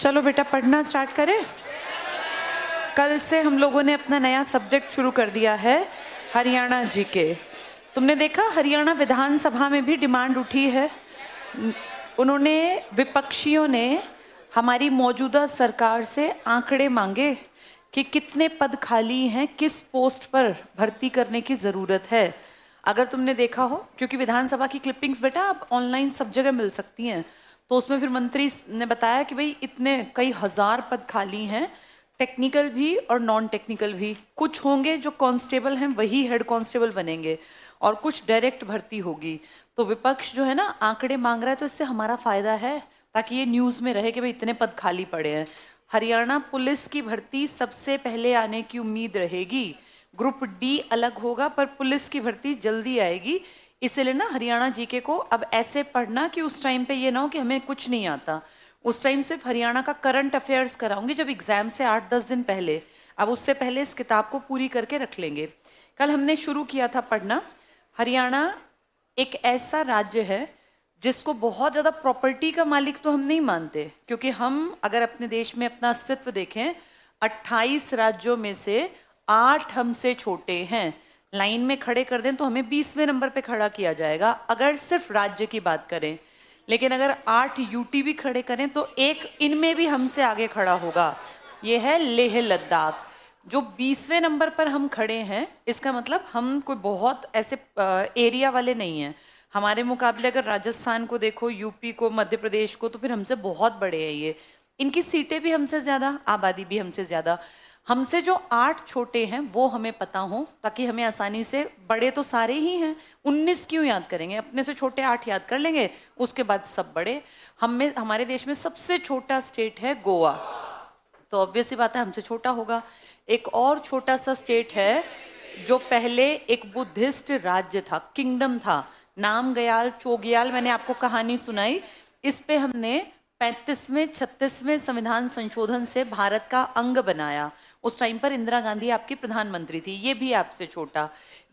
चलो बेटा पढ़ना स्टार्ट करें। कल से हम लोगों ने अपना नया सब्जेक्ट शुरू कर दिया है, हरियाणा जीके। तुमने देखा हरियाणा विधानसभा में भी डिमांड उठी है। उन्होंने, विपक्षियों ने हमारी मौजूदा सरकार से आंकड़े मांगे कि कितने पद खाली हैं, किस पोस्ट पर भर्ती करने की ज़रूरत है। अगर तुमने देखा हो, क्योंकि विधानसभा की क्लिपिंग्स बेटा अब ऑनलाइन सब जगह मिल सकती हैं, तो उसमें फिर मंत्री ने बताया कि भाई इतने कई हजार पद खाली हैं, टेक्निकल भी और नॉन टेक्निकल भी। कुछ होंगे जो कांस्टेबल हैं वही हेड कांस्टेबल बनेंगे और कुछ डायरेक्ट भर्ती होगी। तो विपक्ष जो है ना आंकड़े मांग रहा है, तो इससे हमारा फायदा है ताकि ये न्यूज में रहे कि भाई इतने पद खाली पड़े हैं। हरियाणा पुलिस की भर्ती सबसे पहले आने की उम्मीद रहेगी। ग्रुप डी अलग होगा पर पुलिस की भर्ती जल्दी आएगी। इसलिए ना हरियाणा जीके को अब ऐसे पढ़ना कि उस टाइम पे ये ना हो कि हमें कुछ नहीं आता। उस टाइम सिर्फ हरियाणा का करंट अफेयर्स कराऊंगी जब एग्जाम से 8-10 दिन पहले। अब उससे पहले इस किताब को पूरी करके रख लेंगे। कल हमने शुरू किया था पढ़ना। हरियाणा एक ऐसा राज्य है जिसको बहुत ज़्यादा प्रॉपर्टी का मालिक तो हम नहीं मानते, क्योंकि हम अगर अपने देश में अपना अस्तित्व देखें, 28 राज्यों में से 8 हमसे छोटे हैं। लाइन में खड़े कर दें तो हमें 20वें नंबर पे खड़ा किया जाएगा अगर सिर्फ राज्य की बात करें। लेकिन अगर 8 यूटी भी खड़े करें तो एक इनमें भी हमसे आगे खड़ा होगा। ये है लेह लद्दाख, जो 20वें नंबर पर हम खड़े हैं। इसका मतलब हम कोई बहुत ऐसे एरिया वाले नहीं हैं। हमारे मुकाबले अगर राजस्थान को देखो, यूपी को, मध्य प्रदेश को, तो फिर हमसे बहुत बड़े हैं ये। इनकी सीटें भी हमसे ज़्यादा, आबादी भी हमसे ज़्यादा। हमसे जो 8 छोटे हैं वो हमें पता हो, ताकि हमें आसानी से, बड़े तो सारे ही हैं, 19 क्यों याद करेंगे, अपने से छोटे 8 याद कर लेंगे, उसके बाद सब बड़े। हमारे देश में सबसे छोटा स्टेट है गोवा, तो ऑब्वियस सी बात है हमसे छोटा होगा। एक और छोटा सा स्टेट है जो पहले एक बुद्धिस्ट राज्य था, किंगडम था, नामग्याल चोग्याल, मैंने आपको कहानी सुनाई। इस पे हमने 35वें 36वें संविधान संशोधन से भारत का अंग बनाया। उस टाइम पर इंदिरा गांधी आपकी प्रधानमंत्री थी। ये भी आपसे छोटा।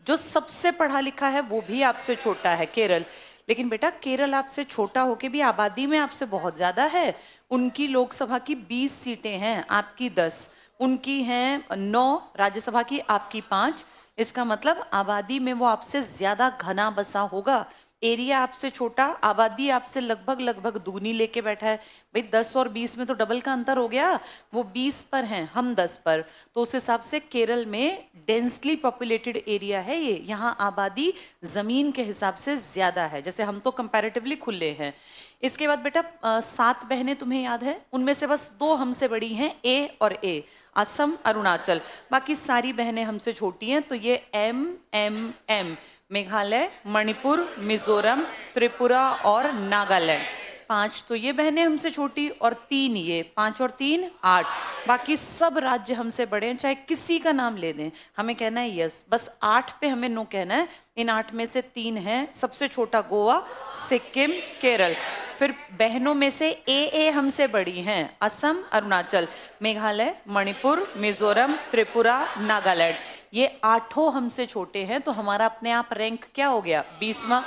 जो सबसे पढ़ा लिखा है वो भी आपसे छोटा है, केरल। लेकिन बेटा केरल आपसे छोटा होके भी आबादी में आपसे बहुत ज्यादा है। उनकी लोकसभा की 20 सीटें हैं, आपकी 10। उनकी हैं 9, राज्यसभा की आपकी 5। इसका मतलब आबादी में वो आपसे ज्यादा घना बसा होगा। एरिया आपसे छोटा, आबादी आपसे लगभग लगभग दुगनी लेके बैठा है। भाई 10 और 20 में तो डबल का अंतर हो गया। वो 20 पर हैं, हम 10 पर। तो उस हिसाब से केरल में डेंसली पॉपुलेटेड एरिया है ये। यहाँ आबादी जमीन के हिसाब से ज्यादा है, जैसे हम तो कंपैरेटिवली खुले हैं। इसके बाद बेटा 7 बहनें तुम्हें याद है, उनमें से बस 2 हमसे बड़ी हैं, ए और ए, असम अरुणाचल। बाकी सारी बहनें हमसे छोटी हैं। तो ये एम, मेघालय, मणिपुर, मिजोरम, त्रिपुरा और नागालैंड, 5 तो ये बहनें हमसे छोटी, और 3 ये, 5 और 3 8। बाकी सब राज्य हमसे बड़े हैं, चाहे किसी का नाम ले दें, हमें कहना है यस। बस 8 पे हमें नो कहना है। इन 8 में से 3 हैं, सबसे छोटा गोवा, सिक्किम, केरल। फिर बहनों में से ए हमसे बड़ी हैं, असम, अरुणाचल, मेघालय, मणिपुर, मिजोरम, त्रिपुरा, नागालैंड। ये 8 हमसे छोटे हैं, तो हमारा अपने आप रैंक क्या हो गया, 20वां।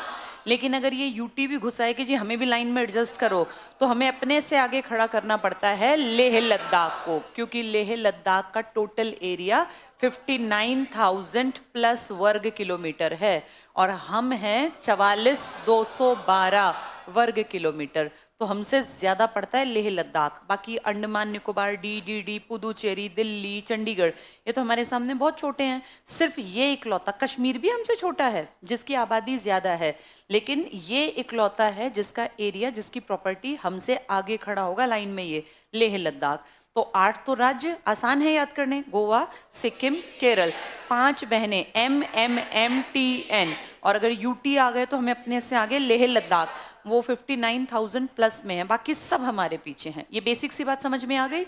लेकिन अगर ये यूटी भी घुसाए कि जी हमें भी लाइन में एडजस्ट करो, तो हमें अपने से आगे खड़ा करना पड़ता है लेह लद्दाख को, क्योंकि लेह लद्दाख का टोटल एरिया 59,000 प्लस वर्ग किलोमीटर है और हम हैं 44,212 वर्ग किलोमीटर। तो हमसे ज्यादा पड़ता है लेह लद्दाख। बाकी अंडमान निकोबार, डी, पुदुचेरी, दिल्ली, चंडीगढ़, ये तो हमारे सामने बहुत छोटे हैं। सिर्फ ये इकलौता, कश्मीर भी हमसे छोटा है जिसकी आबादी ज्यादा है, लेकिन ये इकलौता है जिसका एरिया, जिसकी प्रॉपर्टी हमसे आगे खड़ा होगा लाइन में, ये लेह लद्दाख। तो 8 तो राज्य आसान है याद करने, गोवा, सिक्किम, केरल। 5 बहनें MMMTN, और अगर यूटी आ गए तो हमें अपने से आगे लेह लद्दाख, वो 59,000 प्लस में है। बाकी सब हमारे पीछे हैं। ये बेसिक सी बात समझ में आ गई।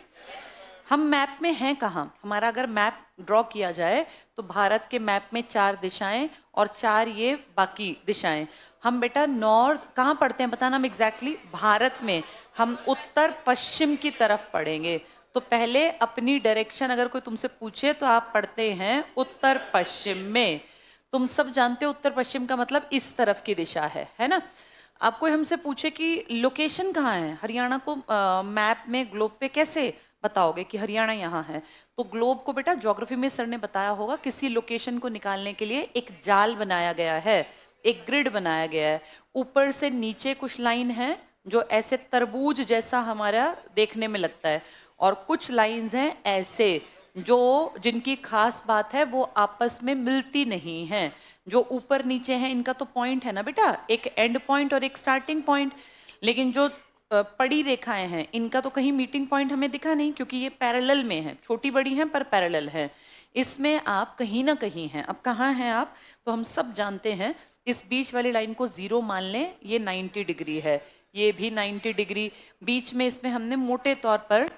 हम मैप में हैं कहाँ, हमारा अगर मैप ड्रॉ किया जाए तो भारत के मैप में 4 दिशाएं और 4 ये बाकी दिशाएं। हम बेटा नॉर्थ कहाँ पढ़ते हैं बताना हम एग्जैक्टली। भारत में हम उत्तर पश्चिम की तरफ पढ़ेंगे। तो पहले अपनी डायरेक्शन अगर कोई तुमसे पूछे तो आप पढ़ते हैं उत्तर पश्चिम में। तुम सब जानते हो उत्तर पश्चिम का मतलब इस तरफ की दिशा है ना। आपको हमसे पूछे कि लोकेशन कहाँ है, हरियाणा को मैप में ग्लोब पे कैसे बताओगे कि हरियाणा यहाँ है, तो ग्लोब को बेटा ज्योग्राफी में सर ने बताया होगा, किसी लोकेशन को निकालने के लिए एक जाल बनाया गया है, एक ग्रिड बनाया गया है, ऊपर से नीचे कुछ लाइन है जो ऐसे तरबूज जैसा हमारा देखने में लगता है, और कुछ लाइंस हैं ऐसे जो जिनकी खास बात है वो आपस में मिलती नहीं हैं। जो ऊपर नीचे हैं इनका तो पॉइंट है ना बेटा, एक एंड पॉइंट और एक स्टार्टिंग पॉइंट, लेकिन जो पड़ी रेखाएं हैं इनका तो कहीं मीटिंग पॉइंट हमें दिखा नहीं, क्योंकि ये पैरेलल में है, छोटी बड़ी हैं पर पैरेलल है। इसमें आप कहीं ना कहीं हैं। अब कहाँ हैं आप, तो हम सब जानते हैं, इस बीच वाली लाइन को 0 मान लें, ये 90 डिग्री है, ये भी 90 डिग्री, बीच में इसमें हमने मोटे तौर पर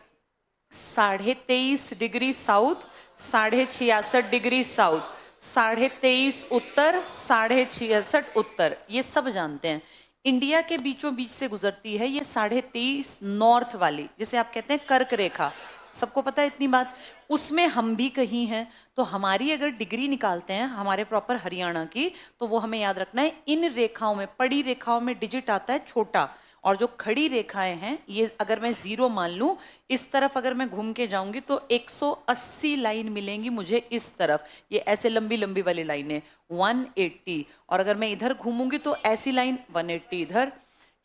23.5 डिग्री साउथ, 66.5 डिग्री साउथ, 23.5 उत्तर, 66.5 उत्तर, ये सब जानते हैं। इंडिया के बीचों बीच से गुजरती है ये 23.5 नॉर्थ वाली, जिसे आप कहते हैं कर्क रेखा, सबको पता है इतनी बात। उसमें हम भी कहीं हैं, तो हमारी अगर डिग्री निकालते हैं हमारे प्रॉपर हरियाणा की, तो वो हमें याद रखना है, इन रेखाओं में, पड़ी रेखाओं में डिजिट आता है छोटा, और जो खड़ी रेखाएं हैं ये अगर मैं 0 मान लूं, इस तरफ अगर मैं घूम के जाऊंगी तो 180 लाइन मिलेंगी मुझे इस तरफ, ये ऐसे लंबी लंबी वाली लाइनें 180, और अगर मैं इधर घूमूंगी तो ऐसी लाइन 180 इधर,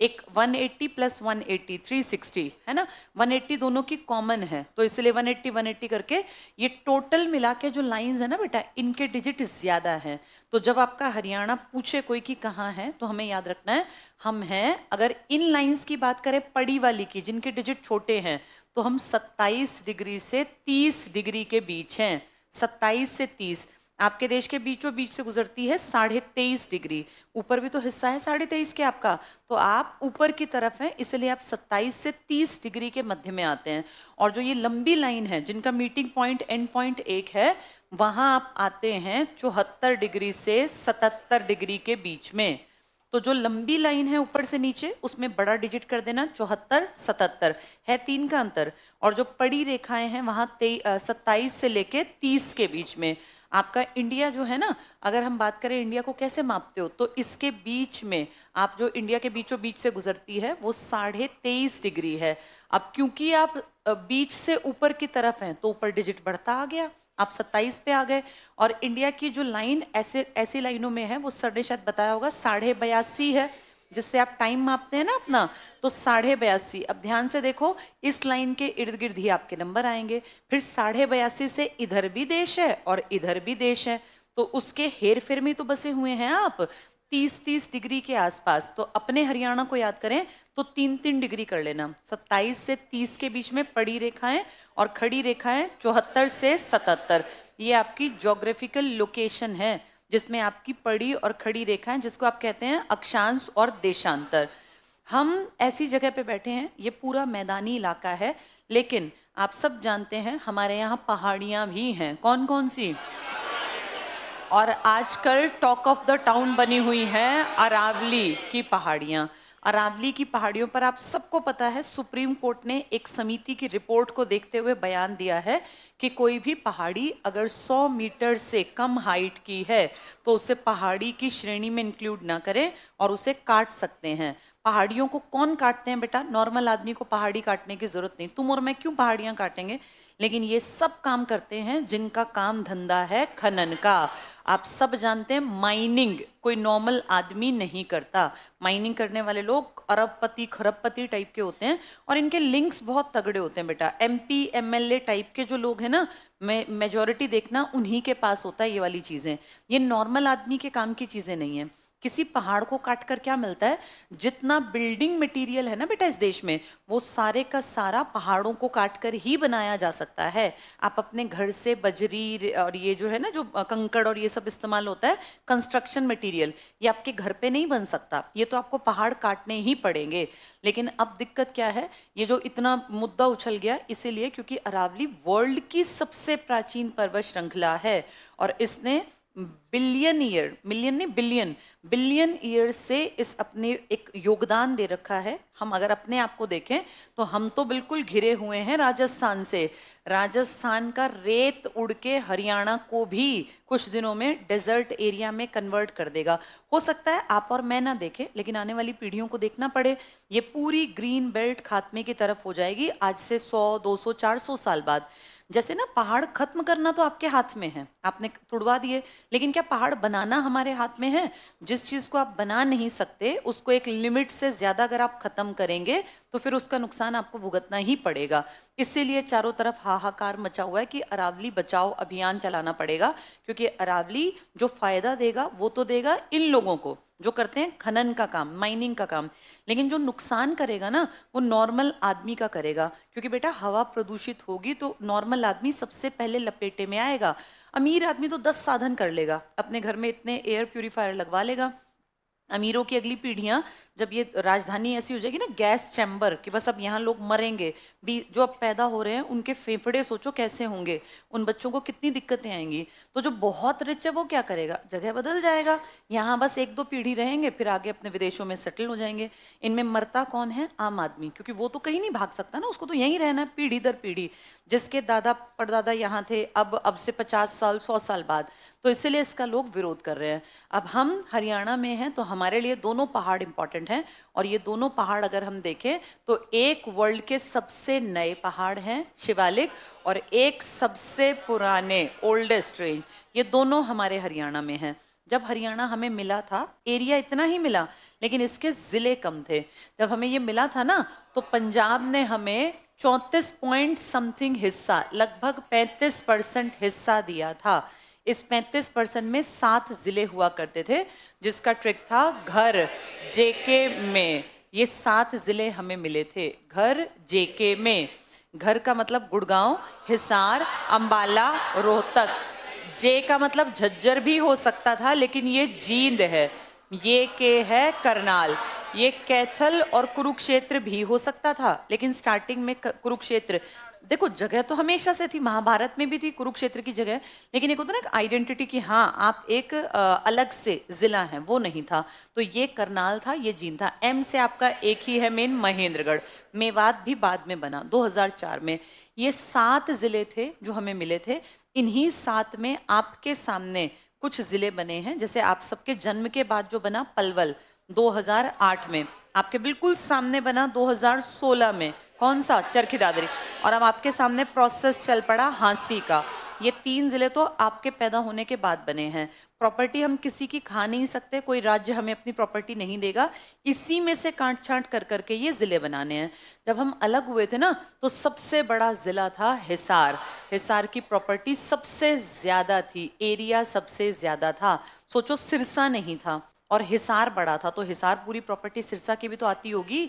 एक 180 प्लस 180 360 है ना, 180 दोनों की कॉमन है, तो इसलिए 180 180 करके ये टोटल मिला के जो लाइंस है ना बेटा, इनके डिजिट ज्यादा हैं। तो जब आपका हरियाणा पूछे कोई कि कहाँ है, तो हमें याद रखना है हम हैं, अगर इन लाइंस की बात करें पड़ी वाली की जिनके डिजिट छोटे हैं, तो हम 27 डिग्री से 30 डिग्री के बीच हैं। 27 से 30 आपके देश के बीचों बीच से गुजरती है 23.5 डिग्री, ऊपर भी तो हिस्सा है 23.5 के आपका, तो आप ऊपर की तरफ हैं, इसलिए आप 27 से 30 डिग्री के मध्य में आते हैं। और जो ये लंबी लाइन है जिनका मीटिंग पॉइंट एंड पॉइंट एक है, वहां आप आते हैं 74 डिग्री से 77 डिग्री के बीच में। तो जो लंबी लाइन है ऊपर से नीचे, उसमें बड़ा डिजिट कर देना, 74 77 है, 3 का अंतर। और जो पड़ी रेखाएं हैं वहां 27 से लेके 30 के बीच में। आपका इंडिया जो है ना, अगर हम बात करें इंडिया को कैसे मापते हो, तो इसके बीच में आप जो इंडिया के बीचों बीच से गुजरती है वो 23.5 डिग्री है। अब क्योंकि आप बीच से ऊपर की तरफ हैं, तो ऊपर डिजिट बढ़ता आ गया, आप 27 पे आ गए। और इंडिया की जो लाइन ऐसी लाइनों में है, वो सर ने शायद बताया होगा 82.5 है, जिससे आप टाइम मापते हैं ना अपना, तो 82.5। अब ध्यान से देखो, इस लाइन के इर्द गिर्द ही आपके नंबर आएंगे, फिर 82.5 से इधर भी देश है और इधर भी देश है, तो उसके हेर फेर में तो बसे हुए हैं आप 30-30 डिग्री के आसपास। तो अपने हरियाणा को याद करें तो 3-3 डिग्री कर लेना, 27 से 30 के बीच में पड़ी रेखाएं और खड़ी रेखाएं 74 से 77, ये आपकी ज्योग्राफिकल लोकेशन है, जिसमें आपकी पड़ी और खड़ी रेखाएं, जिसको आप कहते हैं अक्षांश और देशांतर। हम ऐसी जगह पे बैठे हैं, ये पूरा मैदानी इलाका है, लेकिन आप सब जानते हैं हमारे यहाँ पहाड़ियाँ भी हैं। कौन कौन सी? और आजकल टॉक ऑफ द टाउन बनी हुई है अरावली की पहाड़ियाँ। अरावली की पहाड़ियों पर आप सबको पता है, सुप्रीम कोर्ट ने एक समिति की रिपोर्ट को देखते हुए बयान दिया है कि कोई भी पहाड़ी अगर 100 मीटर से कम हाइट की है तो उसे पहाड़ी की श्रेणी में इंक्लूड ना करें और उसे काट सकते हैं। पहाड़ियों को कौन काटते हैं बेटा? नॉर्मल आदमी को पहाड़ी काटने की जरूरत नहीं, तुम और मैं क्यों पहाड़ियां काटेंगे, लेकिन ये सब काम करते हैं जिनका काम धंधा है खनन का। आप सब जानते हैं माइनिंग कोई नॉर्मल आदमी नहीं करता, माइनिंग करने वाले लोग अरबपति खरबपति टाइप के होते हैं, और इनके लिंक्स बहुत तगड़े होते हैं बेटा। MP MLA टाइप के जो लोग हैं ना, मेजॉरिटी देखना उन्हीं के पास होता है ये वाली चीजें, ये नॉर्मल आदमी के काम की चीजें नहीं है। किसी पहाड़ को काट कर क्या मिलता है? जितना बिल्डिंग मटेरियल है ना बेटा इस देश में, वो सारे का सारा पहाड़ों को काट कर ही बनाया जा सकता है। आप अपने घर से बजरी और ये जो है ना, जो कंकड़ और ये सब इस्तेमाल होता है कंस्ट्रक्शन मटेरियल, ये आपके घर पे नहीं बन सकता, ये तो आपको पहाड़ काटने ही पड़ेंगे। लेकिन अब दिक्कत क्या है, ये जो इतना मुद्दा उछल गया इसीलिए क्योंकि अरावली वर्ल्ड की सबसे प्राचीन पर्वत श्रृंखला है, और इसने बिलियन ईयर, मिलियन नहीं बिलियन, बिलियन ईयर से इस अपने एक योगदान दे रखा है। हम अगर अपने आप को देखें तो हम तो बिल्कुल घिरे हुए हैं राजस्थान से। राजस्थान का रेत उड़ के हरियाणा को भी कुछ दिनों में डेजर्ट एरिया में कन्वर्ट कर देगा। हो सकता है आप और मैं ना देखें, लेकिन आने वाली पीढ़ियों को देखना पड़े। ये पूरी ग्रीन बेल्ट खात्मे की तरफ हो जाएगी आज से 100, 200, 400 साल बाद। जैसे ना पहाड़ खत्म करना तो आपके हाथ में है, आपने तुड़वा दिए, लेकिन क्या पहाड़ बनाना हमारे हाथ में है? जिस चीज को आप बना नहीं सकते उसको एक लिमिट से ज्यादा अगर आप खत्म करेंगे तो फिर उसका नुकसान आपको भुगतना ही पड़ेगा। इसीलिए चारों तरफ हाहाकार मचा हुआ है कि अरावली बचाओ अभियान चलाना पड़ेगा, क्योंकि अरावली जो फायदा देगा वो तो देगा इन लोगों को जो करते हैं खनन का काम, माइनिंग का काम, लेकिन जो नुकसान करेगा ना वो नॉर्मल आदमी का करेगा। क्योंकि बेटा हवा प्रदूषित होगी तो नॉर्मल आदमी सबसे पहले लपेटे में आएगा। अमीर आदमी तो 10 साधन कर लेगा, अपने घर में इतने एयर प्यूरिफायर लगवा लेगा। अमीरों की अगली पीढ़ियां, जब ये राजधानी ऐसी हो जाएगी ना गैस चैम्बर कि बस अब यहाँ लोग मरेंगे भी, जो अब पैदा हो रहे हैं उनके फेफड़े सोचो कैसे होंगे, उन बच्चों को कितनी दिक्कतें आएंगी। तो जो बहुत रिच है वो क्या करेगा, जगह बदल जाएगा, यहाँ बस 1-2 पीढ़ी रहेंगे फिर आगे अपने विदेशों में सेटल हो जाएंगे। इनमें मरता कौन है? आम आदमी, क्योंकि वो तो कहीं नहीं भाग सकता ना, उसको तो यहीं रहना है पीढ़ी दर पीढ़ी। जिसके दादा परदादा यहाँ थे अब से 50 साल 100 साल बाद, तो इसीलिए इसका लोग विरोध कर रहे हैं। अब हम हरियाणा में हैं तो हमारे लिए दोनों पहाड़ इंपॉर्टेंट हैं, और ये दोनों पहाड़ अगर हम देखें तो एक वर्ल्ड के सबसे नए पहाड़ हैं शिवालिक, और एक सबसे पुराने ओल्डेस्ट रेंज, ये दोनों हमारे हरियाणा में हैं। जब हरियाणा हमें मिला था एरिया इतना ही मिला, लेकिन इसके जिले कम थे। जब हमें ये मिला था ना तो पंजाब ने हमें 34 पॉइंट समथिंग हिस्सा, लगभग 35% हिस्सा दिया था। इस 35% में 7 जिले हुआ करते थे, जिसका ट्रिक था घर जेके में। ये 7 जिले हमें मिले थे घर जेके में। घर का मतलब गुड़गांव, हिसार, अंबाला, रोहतक। जे का मतलब झज्जर भी हो सकता था, लेकिन ये जींद है। ये के है करनाल। ये कैथल और कुरुक्षेत्र भी हो सकता था, लेकिन स्टार्टिंग में कुरुक्षेत्र, देखो जगह तो हमेशा से थी, महाभारत में भी थी कुरुक्षेत्र की जगह, लेकिन एक होता ना आइडेंटिटी कि हाँ आप एक अलग से जिला हैं, वो नहीं था। तो ये करनाल था, ये जींद था। एम से आपका एक ही है मेन, महेंद्रगढ़। मेवात भी बाद में बना 2004 में। ये 7 जिले थे जो हमें मिले थे। इन्हीं 7 में आपके सामने कुछ जिले बने हैं, जैसे आप सबके जन्म के बाद जो बना पलवल 2008 में, आपके बिल्कुल सामने बना 2016 में, कौन सा? चरखी दादरी। और अब आपके सामने प्रोसेस चल पड़ा हाँसी का। ये 3 जिले तो आपके पैदा होने के बाद बने हैं। प्रॉपर्टी हम किसी की खा नहीं सकते, कोई राज्य हमें अपनी प्रॉपर्टी नहीं देगा, इसी में से काट छांट कर करके ये जिले बनाने हैं। जब हम अलग हुए थे ना तो सबसे बड़ा जिला था हिसार। हिसार की प्रॉपर्टी सबसे ज्यादा थी, एरिया सबसे ज्यादा था। सोचो सिरसा नहीं था और हिसार बड़ा था, तो हिसार पूरी प्रॉपर्टी सिरसा की भी तो आती होगी।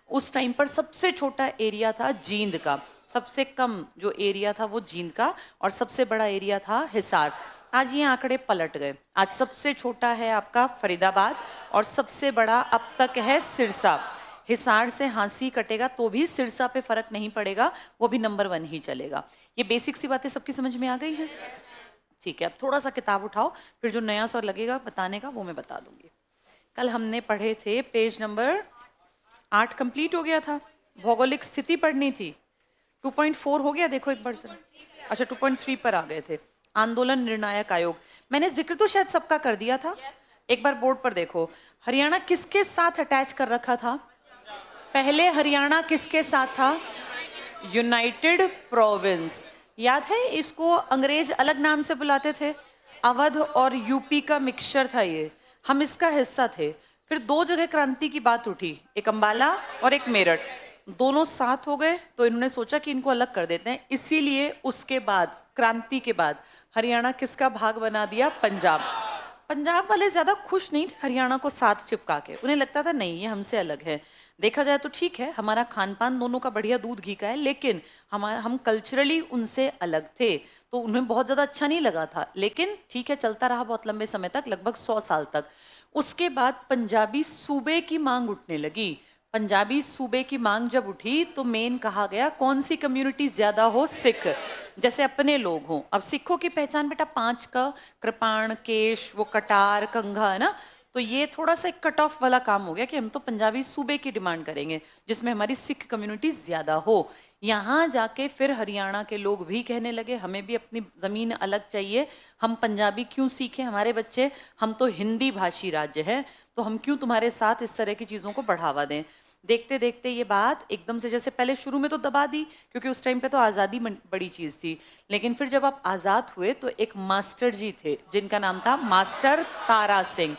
उस टाइम पर सबसे छोटा एरिया था जींद का, सबसे कम जो एरिया था वो जींद का, और सबसे बड़ा एरिया था हिसार। आज ये आंकड़े पलट गए, आज सबसे छोटा है आपका फरीदाबाद और सबसे बड़ा अब तक है सिरसा। हिसार से हाँसी कटेगा तो भी सिरसा पे फर्क नहीं पड़ेगा, वो भी नंबर 1 ही चलेगा। ये बेसिक सी बातें सबकी समझ में आ गई है? ठीक है, अब थोड़ा सा किताब उठाओ, फिर जो नया सौ लगेगा बताने का वो मैं बता दूंगी। कल हमने पढ़े थे पेज नंबर 8 कंप्लीट हो गया था, भौगोलिक स्थिति पढ़नी थी। 2.4 हो गया, देखो एक बार से। अच्छा 2.3 पर आ गए थे, आंदोलन निर्णायक आयोग। मैंने जिक्र तो शायद सबका कर दिया था, एक बार बोर्ड पर देखो। हरियाणा किसके साथ अटैच कर रखा था? पहले हरियाणा किसके साथ था? United province. याद है, इसको अंग्रेज अलग नाम से बुलाते थे, अवध और यूपी का मिक्सचर था ये, हम इसका हिस्सा थे। फिर 2 जगह क्रांति की बात उठी, एक अंबाला और एक मेरठ, दोनों साथ हो गए, तो इन्होंने सोचा कि इनको अलग कर देते हैं। इसीलिए उसके बाद क्रांति के बाद हरियाणा किसका भाग बना दिया? पंजाब। पंजाब वाले ज्यादा खुश नहीं थे हरियाणा को साथ चिपका के, उन्हें लगता था नहीं ये हमसे अलग है। देखा जाए तो ठीक है, हमारा खान पान दोनों का बढ़िया दूध घी का है, लेकिन हम कल्चरली उनसे अलग थे, तो उन्हें बहुत ज्यादा अच्छा नहीं लगा था। लेकिन ठीक है, चलता रहा बहुत लंबे समय तक, लगभग 100 साल तक। उसके बाद पंजाबी सूबे की मांग उठने लगी। पंजाबी सूबे की मांग जब उठी तो मेन कहा गया कौन सी कम्युनिटी ज्यादा हो, सिख, जैसे अपने लोग हों। अब सिखों की पहचान बेटा 5 का कृपाण, केश, वो कटार, कंघा है ना, तो ये थोड़ा सा एक कट ऑफ वाला काम हो गया कि हम तो पंजाबी सूबे की डिमांड करेंगे जिसमें हमारी सिख कम्युनिटी ज्यादा हो। यहाँ जाके फिर हरियाणा के लोग भी कहने लगे हमें भी अपनी जमीन अलग चाहिए, हम पंजाबी क्यों सीखें हमारे बच्चे, हम तो हिंदी भाषी राज्य है, तो हम क्यों तुम्हारे साथ इस तरह की चीजों को बढ़ावा दें। देखते देखते ये बात एकदम से, जैसे पहले शुरू में तो दबा दी क्योंकि उस टाइम पे तो आज़ादी बड़ी चीज़ थी, लेकिन फिर जब आप आज़ाद हुए तो एक मास्टर जी थे जिनका नाम था मास्टर तारा सिंह,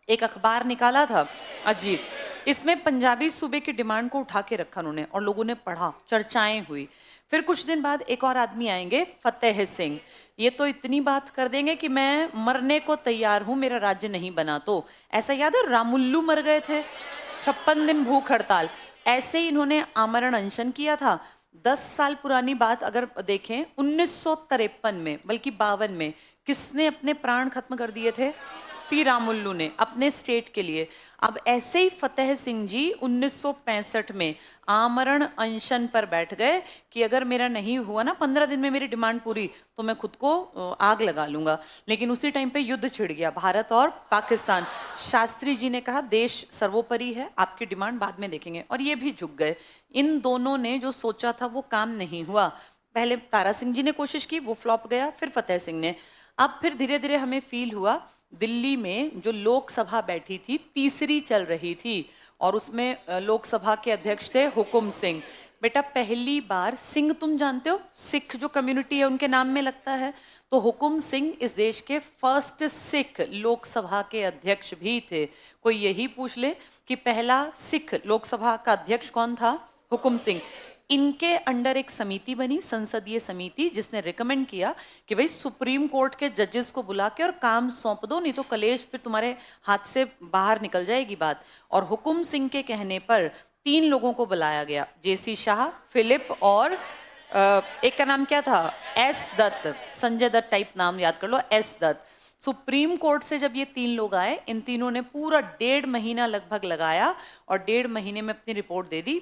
एक अखबार निकाला था अजीत, इसमें पंजाबी सूबे की डिमांड को उठा के रखा उन्होंने और लोगों ने पढ़ा, चर्चाएं हुई। फिर कुछ दिन बाद एक और आदमी आएंगे फतेह सिंह, ये तो इतनी बात कर देंगे कि मैं मरने को तैयार हूं मेरा राज्य नहीं बना तो। ऐसा याद है रामुल्लू मर गए थे, 56 दिन भूख हड़ताल, ऐसे ही इन्होंने आमरण अनशन किया था। 10 साल पुरानी बात अगर देखें, 1953 में बल्कि 52 में किसने अपने प्राण खत्म कर दिए थे, पी रामुल्लू ने, अपने स्टेट के लिए। अब ऐसे ही फतेह सिंह जी 1965 में आमरण अनशन पर बैठ गए कि अगर मेरा नहीं हुआ ना 15 दिन में मेरी डिमांड पूरी तो मैं खुद को आग लगा लूंगा। लेकिन उसी टाइम पे युद्ध छिड़ गया भारत और पाकिस्तान। शास्त्री जी ने कहा देश सर्वोपरि है, आपकी डिमांड बाद में देखेंगे, और ये भी झुक गए। इन दोनों ने जो सोचा था वो काम नहीं हुआ। पहले तारा सिंह जी ने कोशिश की, वो फ्लॉप गया, फिर फतेह सिंह ने। अब फिर धीरे धीरे हमें फील हुआ, दिल्ली में जो लोकसभा बैठी थी, तीसरी चल रही थी, और उसमें लोकसभा के अध्यक्ष थे हुकुम सिंह। बेटा पहली बार, सिंह तुम जानते हो, सिख जो कम्युनिटी है उनके नाम में लगता है, तो हुकुम सिंह इस देश के फर्स्ट सिख लोकसभा के अध्यक्ष भी थे। कोई यही पूछ ले कि पहला सिख लोकसभा का अध्यक्ष कौन था, हुकुम सिंह। इनके अंडर एक समिति बनी, संसदीय समिति, जिसने रिकमेंड किया कि भाई सुप्रीम कोर्ट के जजेस को बुला के और काम सौंप दो, नहीं तो कलेश फिर तुम्हारे हाथ से बाहर निकल जाएगी बात। और हुकुम सिंह के कहने पर 3 लोगों को बुलाया गया, जेसी शाह, फिलिप और एक का नाम क्या था, एस दत्त, संजय दत्त टाइप नाम याद कर लो, एस दत्त। सुप्रीम कोर्ट से जब ये 3 लोग आए, इन तीनों ने पूरा 1.5 महीना लगभग लगाया और 1.5 महीने में अपनी रिपोर्ट दे दी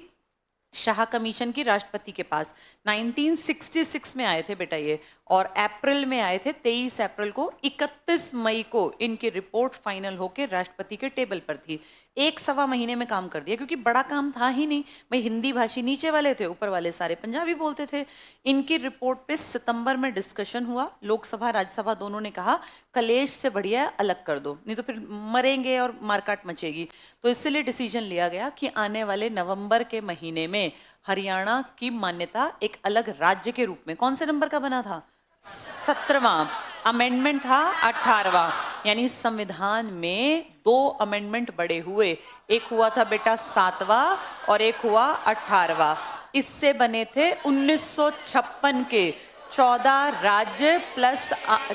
शाह कमीशन की राष्ट्रपति के पास। 1966 में आए थे बेटा ये, और अप्रैल में आए थे, 23 अप्रैल को। 31 मई को इनकी रिपोर्ट फाइनल होके राष्ट्रपति के टेबल पर थी। 1-1.25 महीने में काम कर दिया, क्योंकि बड़ा काम था ही नहीं भाई, हिंदी भाषी नीचे वाले थे, ऊपर वाले सारे पंजाबी बोलते थे। इनकी रिपोर्ट पे सितंबर में डिस्कशन हुआ, लोकसभा राज्यसभा दोनों ने कहा कलेश से बढ़िया अलग कर दो, नहीं तो फिर मरेंगे और मारकाट मचेगी। तो इसलिए डिसीजन लिया गया कि आने वाले नवंबर के महीने में हरियाणा की मान्यता एक अलग राज्य के रूप में, कौन से नंबर का बना था, 17वां, अमेंडमेंट था 18वां, यानी संविधान में 2 अमेंडमेंट बड़े हुए, एक हुआ था बेटा 7वां और एक हुआ 18वां। इससे बने थे 1956 के 14 राज्य प्लस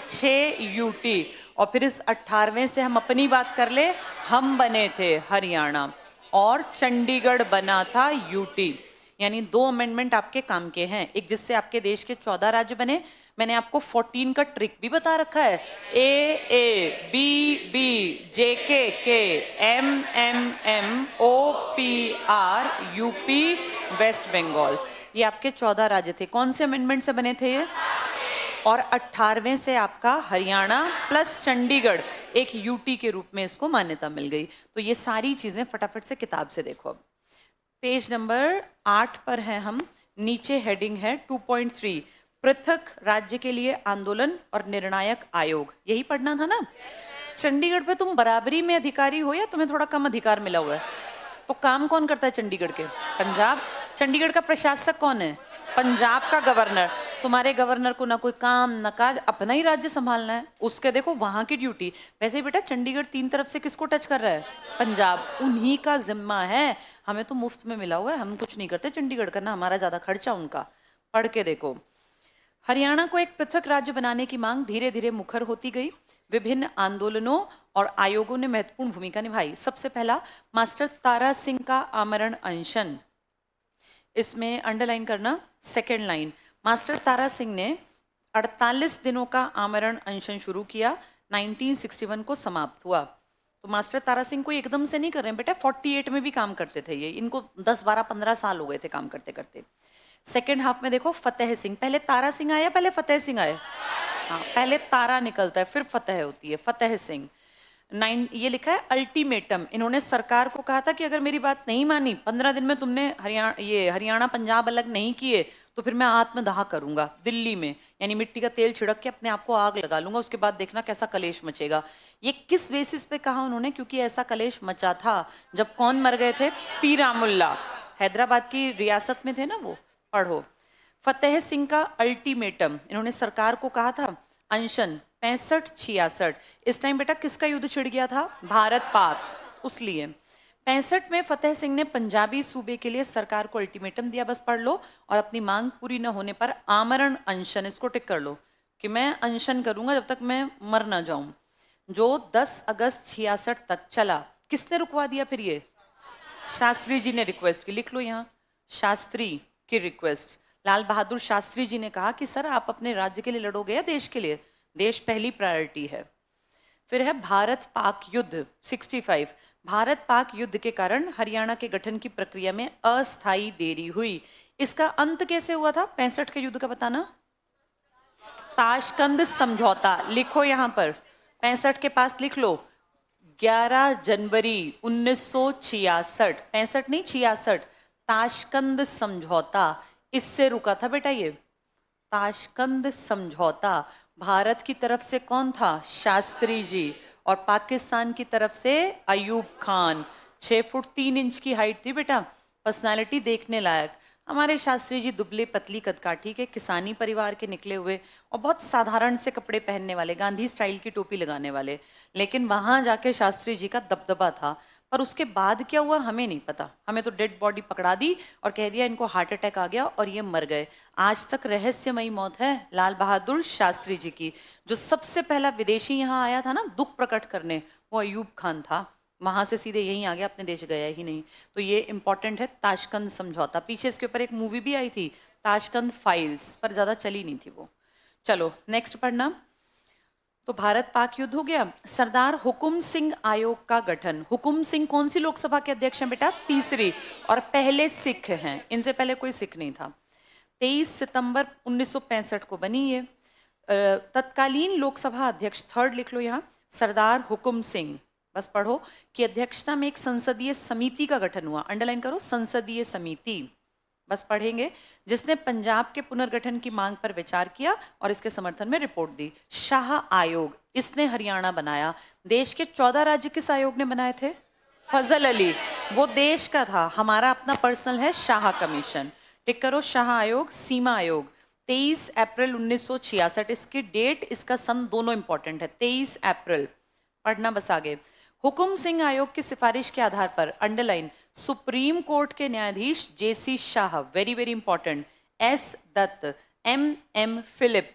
6 यूटी, और फिर इस 18वें से हम अपनी बात कर ले, हम बने थे हरियाणा, और चंडीगढ़ बना था यूटी। यानी 2 अमेंडमेंट आपके काम के हैं, एक जिससे आपके देश के 14 राज्य बने, मैंने आपको 14 का ट्रिक भी बता रखा है, A B B, J K, M M M, O P R, UP, West Bengal, ये आपके 14 राज्य थे। कौन से अमेंडमेंट से बने थे ये, और 18वें से आपका हरियाणा प्लस चंडीगढ़ एक यूटी के रूप में इसको मान्यता मिल गई। तो ये सारी चीजें फटाफट से किताब से देखो। अब पेज नंबर 8 पर है हम, नीचे हेडिंग है 2.3, पृथक राज्य के लिए आंदोलन और निर्णायक आयोग, यही पढ़ना था ना। चंडीगढ़ पे तुम बराबरी में अधिकारी हो या तुम्हें थोड़ा कम अधिकार मिला हुआ है? तो काम कौन करता है चंडीगढ़ के, पंजाब। चंडीगढ़ का प्रशासक कौन है, पंजाब का गवर्नर। तुम्हारे गवर्नर को ना कोई काम ना काज, अपना ही राज्य संभालना है, उसके देखो वहां की ड्यूटी। वैसे बेटा चंडीगढ़ 3 तरफ से किसको टच कर रहा है, पंजाब, उन्हीं का जिम्मा है। हमें तो मुफ्त में मिला हुआ है, हम कुछ नहीं करते चंडीगढ़ का, ना हमारा ज्यादा खर्चा उनका। पढ़ के देखो। हरियाणा को एक पृथक राज्य बनाने की मांग धीरे धीरे मुखर होती गई। विभिन्न आंदोलनों और आयोगों ने महत्वपूर्ण भूमिका निभाई। सबसे पहला मास्टर तारा सिंह का आमरण अनशन, इसमें अंडरलाइन करना second line. Master Tara Singh ने 48 दिनों का आमरण अनशन शुरू किया, 1961 को समाप्त हुआ। तो मास्टर तारा सिंह कोई एकदम से नहीं कर रहे हैं बेटा, 48 में भी काम करते थे ये, इनको 10 12 15 साल हो गए थे काम करते करते। सेकेंड हाफ में देखो फतेह सिंह, पहले तारा सिंह आया पहले फतेह सिंह आए? हाँ, पहले तारा निकलता है फिर फतेह होती है, फतेह सिंह। 9 ये लिखा है अल्टीमेटम, इन्होंने सरकार को कहा था कि अगर मेरी बात नहीं मानी, 15 दिन में तुमने हरियाणा पंजाब अलग नहीं किए तो फिर मैं आत्मदाह करूंगा दिल्ली में, यानी मिट्टी का तेल छिड़क के अपने आप को आग लगा लूंगा, उसके बाद देखना कैसा कलेश मचेगा। ये किस बेसिस पे कहा उन्होंने? क्योंकि ऐसा कलेश मचा था जब कौन मर गए थे? पी रामुल्ला, हैदराबाद की रियासत में थे ना वो। पढ़ो, फतेह सिंह का अल्टीमेटम, इन्होंने सरकार को कहा था अनशन 65-66। इस टाइम बेटा किसका युद्ध छिड़ गया था? भारत पाक, उसलिए 65 में फतेह सिंह ने पंजाबी सूबे के लिए सरकार को अल्टीमेटम दिया, बस पढ़ लो, और अपनी मांग पूरी न होने पर आमरण अनशन, इसको टिक कर लो कि मैं अनशन करूंगा जब तक मैं मर ना जाऊं, जो 10 अगस्त 66 तक चला। किसने रुकवा दिया फिर ये? शास्त्री जी ने रिक्वेस्ट की, लिख लो यहाँ, शास्त्री की रिक्वेस्ट। लाल बहादुर शास्त्री जी ने कहा कि सर आप अपने राज्य के लिए लड़ोगे या देश के लिए? देश पहली प्रायोरिटी है। फिर है भारत पाक युद्ध 65। भारत पाक युद्ध के कारण हरियाणा के गठन की प्रक्रिया में अस्थायी देरी हुई। इसका अंत कैसे हुआ था 65 के युद्ध का बताना? ताशकंद समझौता, लिखो यहाँ पर 65 के पास लिख लो, 11 जनवरी 1966, 65 नहीं 66, ताशकंद समझौता, इससे रुका था बेटा ये। ताशकंद समझौता, भारत की तरफ से कौन था? शास्त्री जी, और पाकिस्तान की तरफ से अयूब खान। 6 फुट 3 इंच की हाइट थी बेटा, पर्सनालिटी देखने लायक। हमारे शास्त्री जी दुबले पतली कदकाठी के किसानी परिवार के निकले हुए, और बहुत साधारण से कपड़े पहनने वाले, गांधी स्टाइल की टोपी लगाने वाले, लेकिन वहां जाके शास्त्री जी का दबदबा था। पर उसके बाद क्या हुआ हमें नहीं पता, हमें तो डेड बॉडी पकड़ा दी और कह दिया इनको हार्ट अटैक आ गया और ये मर गए। आज तक रहस्यमयी मौत है लाल बहादुर शास्त्री जी की। जो सबसे पहला विदेशी यहाँ आया था ना दुख प्रकट करने, वो अयूब खान था, वहां से सीधे यहीं आ गया, अपने देश गया ही नहीं। तो ये इंपॉर्टेंट है ताशकंद समझौता। पीछे इसके ऊपर एक मूवी भी आई थी ताशकंद फाइल्स, पर ज्यादा चली नहीं थी वो। चलो नेक्स्ट पढ़ना। तो भारत पाक युद्ध हो गया। सरदार हुकुम सिंह आयोग का गठन। हुकुम सिंह कौन सी लोकसभा के अध्यक्ष हैं बेटा? तीसरी, और पहले सिख हैं, इनसे पहले कोई सिख नहीं था। 23 सितंबर 1965 को बनी ये। तत्कालीन लोकसभा अध्यक्ष, थर्ड लिख लो यहाँ, सरदार हुकुम सिंह, बस पढ़ो, कि अध्यक्षता में एक संसदीय समिति का गठन हुआ। अंडरलाइन करो, संसदीय समिति, बस पढ़ेंगे, जिसने पंजाब के पुनर्गठन की मांग पर विचार किया और इसके समर्थन में रिपोर्ट दी। शाह आयोग, इसने हरियाणा बनाया। देश के 14 राज्य किस आयोग ने बनाए थे? फजल अली, वो देश का था, हमारा अपना पर्सनल है शाह कमीशन। टिक करो, शाह आयोग, सीमा आयोग, 23 अप्रैल 1966, इसकी डेट इसका सन दोनों इंपॉर्टेंट है, 23 अप्रैल, पढ़ना बस आगे। हुकुम सिंह आयोग की सिफारिश के आधार पर, अंडरलाइन, सुप्रीम कोर्ट के न्यायाधीश जेसी Shah, very very important, S Dutt, M Philip,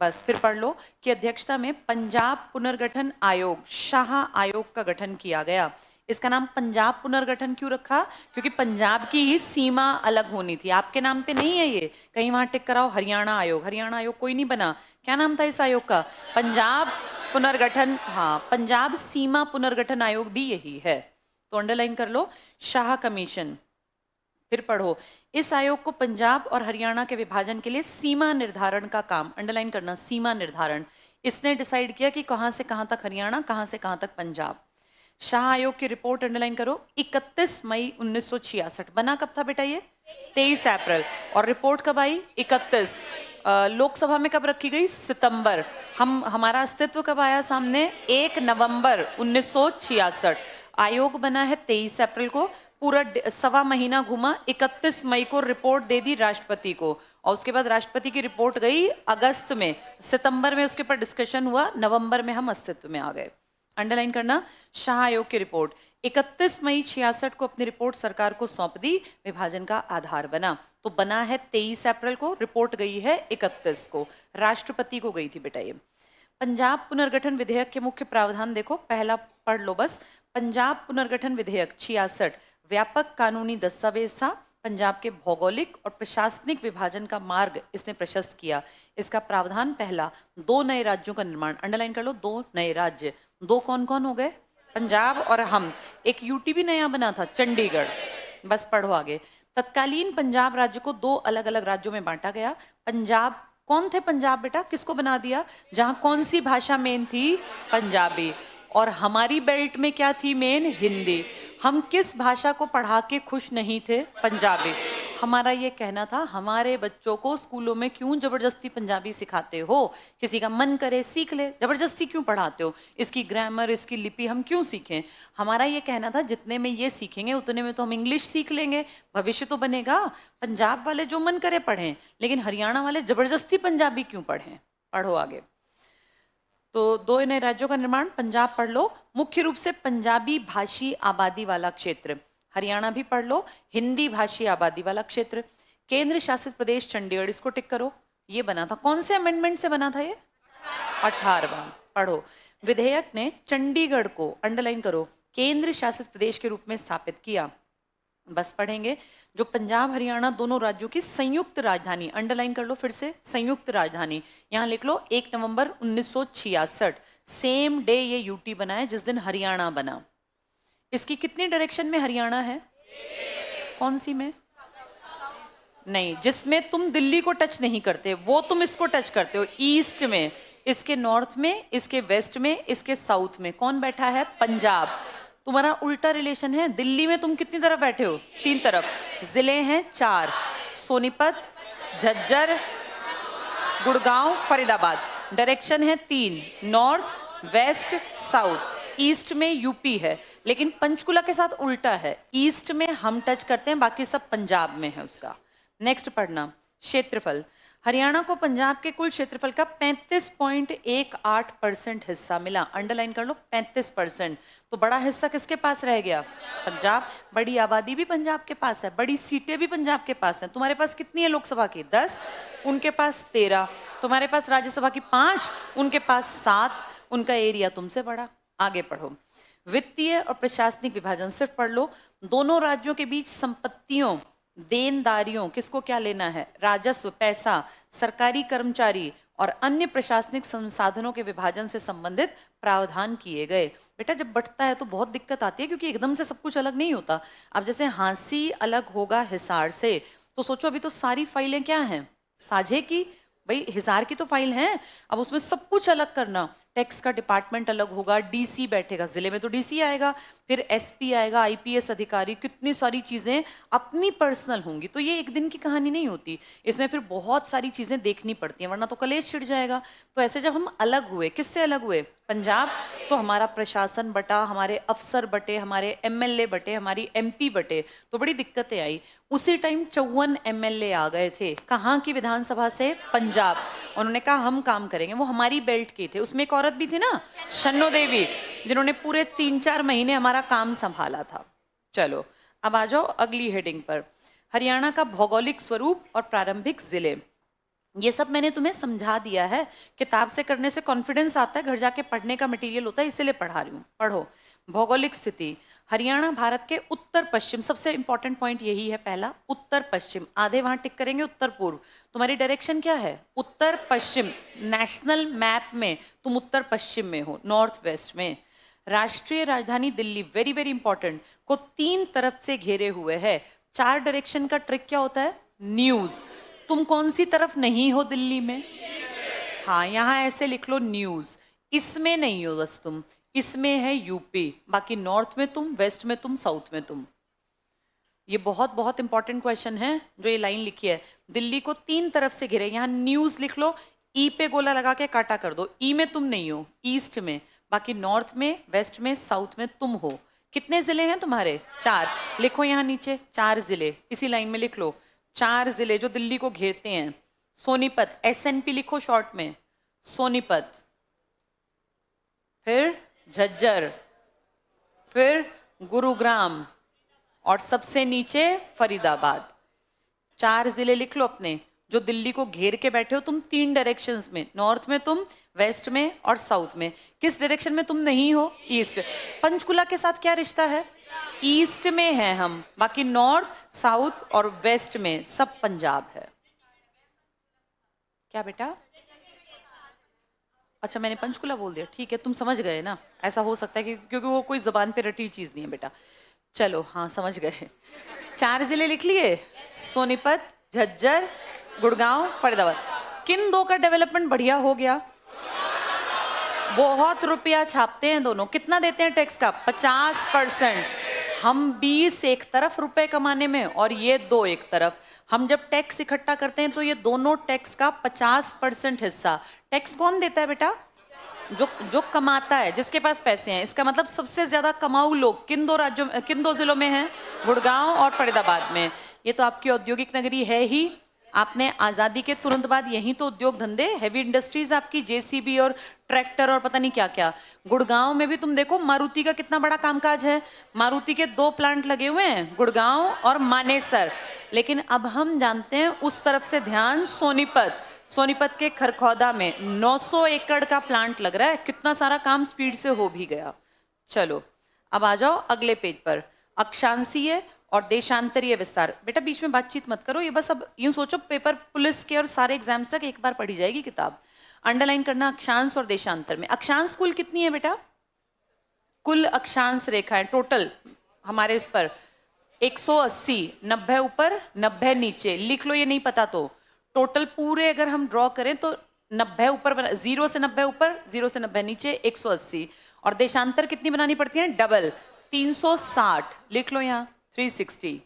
बस फिर पढ़ लो, कि अध्यक्षता में पंजाब पुनर्गठन आयोग, शाह आयोग का गठन किया गया। इसका नाम पंजाब पुनर्गठन क्यों रखा? क्योंकि पंजाब की ही सीमा अलग होनी थी, आपके नाम पे नहीं है ये, कहीं वहां टिक कराओ हरियाणा आयोग। हरियाणा आयोग कोई नहीं बना, क्या नाम था इस आयोग का? पंजाब पुनर्गठन, हाँ, पंजाब सीमा पुनर्गठन आयोग भी यही है, तो अंडरलाइन कर लो, शाह कमीशन। फिर पढ़ो, इस आयोग को पंजाब और हरियाणा के विभाजन के लिए सीमा निर्धारण का काम, अंडरलाइन करना, सीमा निर्धारण, इसने डिसाइड किया कि कहां से कहां तक हरियाणा, कहां से कहां तक पंजाब। शाह आयोग की रिपोर्ट अंडरलाइन करो, 31 मई 1966, बना कब था बेटा ये? 23 अप्रैल, और रिपोर्ट कब आई? 31। लोकसभा में कब रखी गई? सितंबर। हमारा अस्तित्व कब आया सामने? 1 नवंबर 1966। आयोग बना है 23 अप्रैल को, पूरा सवा महीना घूमा, 31 मई को रिपोर्ट दे दी राष्ट्रपति को, और उसके बाद राष्ट्रपति की रिपोर्ट गई अगस्त में, सितंबर में उसके ऊपर डिस्कशन हुआ, नवंबर में हम अस्तित्व में आ गए। अंडरलाइन करना, शाह आयोग की रिपोर्ट 31 मई 66 को अपनी रिपोर्ट सरकार को सौंप दी, विभाजन का आधार बना। तो बना है 23 अप्रैल को, रिपोर्ट गई है 31 को, राष्ट्रपति को गई थी बेटा ये। पंजाब पुनर्गठन विधेयक के मुख्य प्रावधान देखो, पहला पढ़ लो बस, पंजाब पुनर्गठन विधेयक 66 व्यापक कानूनी दस्तावेज था, पंजाब के भौगोलिक और प्रशासनिक विभाजन का मार्ग इसने प्रशस्त किया। इसका प्रावधान पहला, 2 नए राज्यों का निर्माण, अंडरलाइन कर लो, 2 नए राज्य। 2 कौन कौन हो गए? पंजाब और हम। एक यूटी भी नया बना था, चंडीगढ़। बस पढ़ो आगे। तत्कालीन पंजाब राज्य को दो अलग अलग राज्यों में बांटा गया। पंजाब, कौन थे पंजाब बेटा, किसको बना दिया? जहां कौन सी भाषा मेन थी? पंजाबी। और हमारी बेल्ट में क्या थी मेन? हिंदी। हम किस भाषा को पढ़ा के खुश नहीं थे? पंजाबी। हमारा ये कहना था, हमारे बच्चों को स्कूलों में क्यों जबरदस्ती पंजाबी सिखाते हो? किसी का मन करे सीख ले, जबरदस्ती क्यों पढ़ाते हो? इसकी ग्रामर, इसकी लिपि हम क्यों सीखें? हमारा ये कहना था, जितने में ये सीखेंगे उतने में तो हम इंग्लिश सीख लेंगे, भविष्य तो बनेगा। पंजाब वाले जो मन करे पढ़ें, लेकिन हरियाणा वाले जबरदस्ती पंजाबी क्यों पढ़ें? पढ़ो आगे। तो दो नए राज्यों का निर्माण, पंजाब पढ़ लो, मुख्य रूप से पंजाबी भाषी आबादी वाला क्षेत्र। हरियाणा भी पढ़ लो, हिंदी भाषी आबादी वाला क्षेत्र। केंद्र शासित प्रदेश चंडीगढ़, इसको टिक करो। ये बना था, कौन से अमेंडमेंट से बना था ये? 18वां। पढ़ो। विधेयक ने चंडीगढ़ को, अंडरलाइन करो, केंद्र शासित प्रदेश के रूप में स्थापित किया। बस पढ़ेंगे। जो पंजाब हरियाणा दोनों राज्यों की संयुक्त राजधानी, अंडरलाइन कर लो फिर से, संयुक्त राजधानी यहां लिख लो, 1 नवंबर 1966, सेम डे ये यूटी बना है जिस दिन हरियाणा बना। इसकी कितनी डायरेक्शन में हरियाणा है? कौन सी में? नहीं, जिसमें तुम दिल्ली को टच नहीं करते वो तुम इसको टच करते हो, ईस्ट में। इसके नॉर्थ में, इसके वेस्ट में, इसके साउथ में कौन बैठा है? पंजाब। तुम्हारा उल्टा रिलेशन है। दिल्ली में तुम कितनी तरफ बैठे हो? 3 तरफ। जिले हैं 4, सोनीपत, झज्जर, गुड़गांव, फरीदाबाद। डायरेक्शन है 3, नॉर्थ, वेस्ट, साउथ। ईस्ट में यूपी है, लेकिन पंचकुला के साथ उल्टा है, ईस्ट में हम टच करते हैं, बाकी सब पंजाब में है उसका। नेक्स्ट पढ़ना, क्षेत्रफल। हरियाणा को पंजाब के कुल क्षेत्रफल का 35.18% हिस्सा मिला। अंडरलाइन कर लो, 35%। तो बड़ा हिस्सा किसके पास रह गया? पंजाब। बड़ी आबादी भी पंजाब के पास है, बड़ी सीटें भी पंजाब के पास हैं। तुम्हारे पास कितनी है लोकसभा की? 10, उनके पास 13। तुम्हारे पास राज्यसभा की 5, उनके पास 7। उनका एरिया तुमसे बड़ा। आगे पढ़ो। वित्तीय और प्रशासनिक विभाजन सिर्फ पढ़ लो। दोनों राज्यों के बीच संपत्तियों, देनदारियों, किसको क्या लेना है, राजस्व, पैसा, सरकारी कर्मचारी और अन्य प्रशासनिक संसाधनों के विभाजन से संबंधित प्रावधान किए गए। बेटा जब बढ़ता है तो बहुत दिक्कत आती है, क्योंकि एकदम से सब कुछ अलग नहीं होता। अब जैसे हांसी अलग होगा हिसार से, तो सोचो अभी तो सारी फाइलें क्या हैं? साझे की। भाई हिसार की तो फाइल है, अब उसमें सब कुछ अलग करना। टैक्स का डिपार्टमेंट अलग होगा, डीसी बैठेगा, जिले में तो डीसी आएगा, फिर एसपी आएगा, आईपीएस अधिकारी, कितनी सारी चीजें अपनी पर्सनल होंगी। तो ये एक दिन की कहानी नहीं होती, इसमें फिर बहुत सारी चीजें देखनी पड़ती हैं, वरना तो कलेश छिड़ जाएगा। तो ऐसे जब हम अलग हुए, किससे अलग हुए? पंजाब। तो हमारा प्रशासन बटा, हमारे अफसर बटे, हमारे एमएलए बटे, हमारी एमपी बटे, तो बड़ी दिक्कतें आई। उसी टाइम 54 एमएलए आ गए थे। कहाँ की विधानसभा से? पंजाब। उन्होंने कहा हम काम करेंगे। वो हमारी बेल्ट की थे। उसमें एक औरत भी थी ना, शन्नो देवी, जिन्होंने पूरे 3-4 महीने हमारा काम संभाला था। चलो अब आ जाओ अगली हेडिंग पर। हरियाणा का भौगोलिक स्वरूप और प्रारंभिक जिले। ये सब मैंने तुम्हें समझा दिया है, किताब से करने से कॉन्फिडेंस आता है, घर जाके पढ़ने का मटेरियल होता है, इसीलिए पढ़ा रही हूँ। पढ़ो। भौगोलिक स्थिति। हरियाणा भारत के उत्तर पश्चिम, सबसे इंपॉर्टेंट पॉइंट यही है पहला, उत्तर पश्चिम। आधे वहां टिक करेंगे, उत्तर पूर्व। तुम्हारी डायरेक्शन क्या है? उत्तर पश्चिम। नेशनल मैप में तुम उत्तर पश्चिम में हो, नॉर्थ वेस्ट में। राष्ट्रीय राजधानी दिल्ली, वेरी वेरी इंपॉर्टेंट, को 3 तरफ से घेरे हुए है। 4 डायरेक्शन का ट्रिक क्या होता है? न्यूज। तुम कौन सी तरफ नहीं हो दिल्ली में? हाँ, यहां ऐसे लिख लो न्यूज। इसमें नहीं हो बस तुम, इसमें है यूपी, बाकी नॉर्थ में तुम, वेस्ट में तुम, साउथ में तुम। ये बहुत बहुत इंपॉर्टेंट क्वेश्चन है जो ये लाइन लिखी है। दिल्ली को 3 तरफ से घिरे, यहाँ न्यूज लिख लो, ई पे गोला लगा के काटा कर दो। ई में तुम नहीं हो, ईस्ट में, बाकी नॉर्थ में, वेस्ट में, साउथ में तुम हो। कितने जिले हैं तुम्हारे? 4। लिखो यहाँ नीचे 4 जिले, इसी लाइन में लिख लो 4 जिले जो दिल्ली को घेरते हैं। सोनीपत, एसएनपी लिखो शॉर्ट में, सोनीपत, फिर झज्जर, फिर गुरुग्राम, और सबसे नीचे फरीदाबाद। 4 जिले लिख लो अपने जो दिल्ली को घेर के बैठे हो तुम 3 डायरेक्शंस में, नॉर्थ में तुम, वेस्ट में और साउथ में। किस डायरेक्शन में तुम नहीं हो? ईस्ट। पंचकुला के साथ क्या रिश्ता है? ईस्ट में है हम, बाकी नॉर्थ, साउथ और वेस्ट में सब पंजाब है। क्या बेटा? अच्छा मैंने पंचकुला बोल दिया, ठीक है, तुम समझ गए ना। ऐसा हो सकता है कि क्योंकि वो कोई जबान पे रटी चीज नहीं है बेटा। चलो हाँ समझ गए। 4 जिले लिख लिए, सोनीपत, झज्जर, गुड़गांव, फरीदाबाद। किन दो का डेवलपमेंट बढ़िया हो गया? बहुत रुपया छापते हैं दोनों। कितना देते हैं टैक्स का? 50%। हम 20 एक तरफ रुपए कमाने में और ये 2 एक तरफ। हम जब टैक्स इकट्ठा करते हैं तो ये दोनों टैक्स का 50% हिस्सा। टैक्स कौन देता है बेटा? जो जो कमाता है, जिसके पास पैसे हैं। इसका मतलब सबसे ज्यादा कमाऊ लोग किन दो राज्यों, किन दो जिलों में हैं? गुड़गांव और फरीदाबाद में। ये तो आपकी औद्योगिक नगरी है ही। आपने आजादी के तुरंत बाद यही तो उद्योग धंधे, हैवी इंडस्ट्रीज आपकी, जेसीबी और ट्रैक्टर और पता नहीं क्या क्या। गुड़गांव में भी तुम देखो मारुति का कितना बड़ा कामकाज है। मारुति के 2 प्लांट लगे हुए हैं, गुड़गांव और मानेसर। लेकिन अब हम जानते हैं उस तरफ से ध्यान, सोनीपत। सोनीपत के खरखौदा में 900 एकड़ का प्लांट लग रहा है। कितना सारा काम स्पीड से हो भी गया। चलो अब आ जाओ अगले पेज पर। अक्षांशीय और देशांतरीय विस्तार। बेटा बीच में बातचीत मत करो, ये बस अब यूं सोचो पेपर पुलिस के और सारे एग्जाम्स तक एक बार पढ़ी जाएगी किताब। अंडरलाइन करना अक्षांश और देशांतर में। अक्षांश कुल कितनी है बेटा? कुल अक्षांश रेखाएं टोटल हमारे इस पर 180, 90 ऊपर 90 नीचे। लिख लो ये नहीं पता तो। टोटल पूरे अगर हम ड्रॉ करें तो 90 ऊपर, 0 से 90 ऊपर, 0 से 90 नीचे 180। और देशांतर कितनी बनानी पड़ती है? डबल, 360। लिख लो यहाँ 360,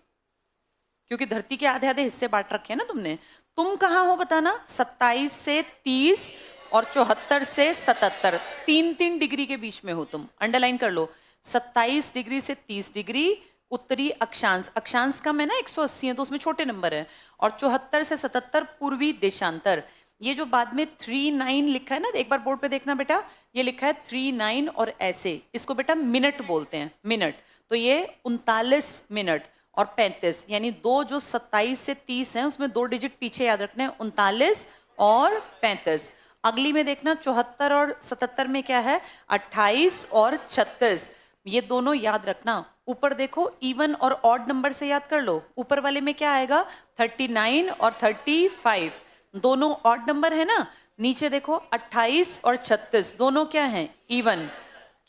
क्योंकि धरती के आधे आधे हिस्से बांट रखे हैं ना तुमने। तुम कहाँ हो बताना? 27 से 30 और 74 से 77, 3-3 डिग्री के बीच में हो तुम। अंडरलाइन कर लो। 27 डिग्री से 30 डिग्री उत्तरी अक्षांश। अक्षांश कम है ना, 180 है तो उसमें छोटे नंबर है। और 74 से 77 पूर्वी देशांतर। ये जो बाद में 39 लिखा है ना, एक बार बोर्ड पे देखना बेटा, ये लिखा है 39 और ऐसे, इसको बेटा मिनट बोलते हैं, मिनट। तो ये 39 मिनट और 35, यानी दो जो 27 से 30 हैं उसमें 2 डिजिट पीछे याद रखने हैं, 39 और 35। अगली में देखना 74 और 77 में क्या है? 28 और 36। ये दोनों याद रखना। ऊपर देखो इवन और ऑड नंबर से याद कर लो। ऊपर वाले में क्या आएगा? 39 और 35, दोनों ऑड नंबर है ना। नीचे देखो 28 और 36 दोनों क्या हैं? इवन।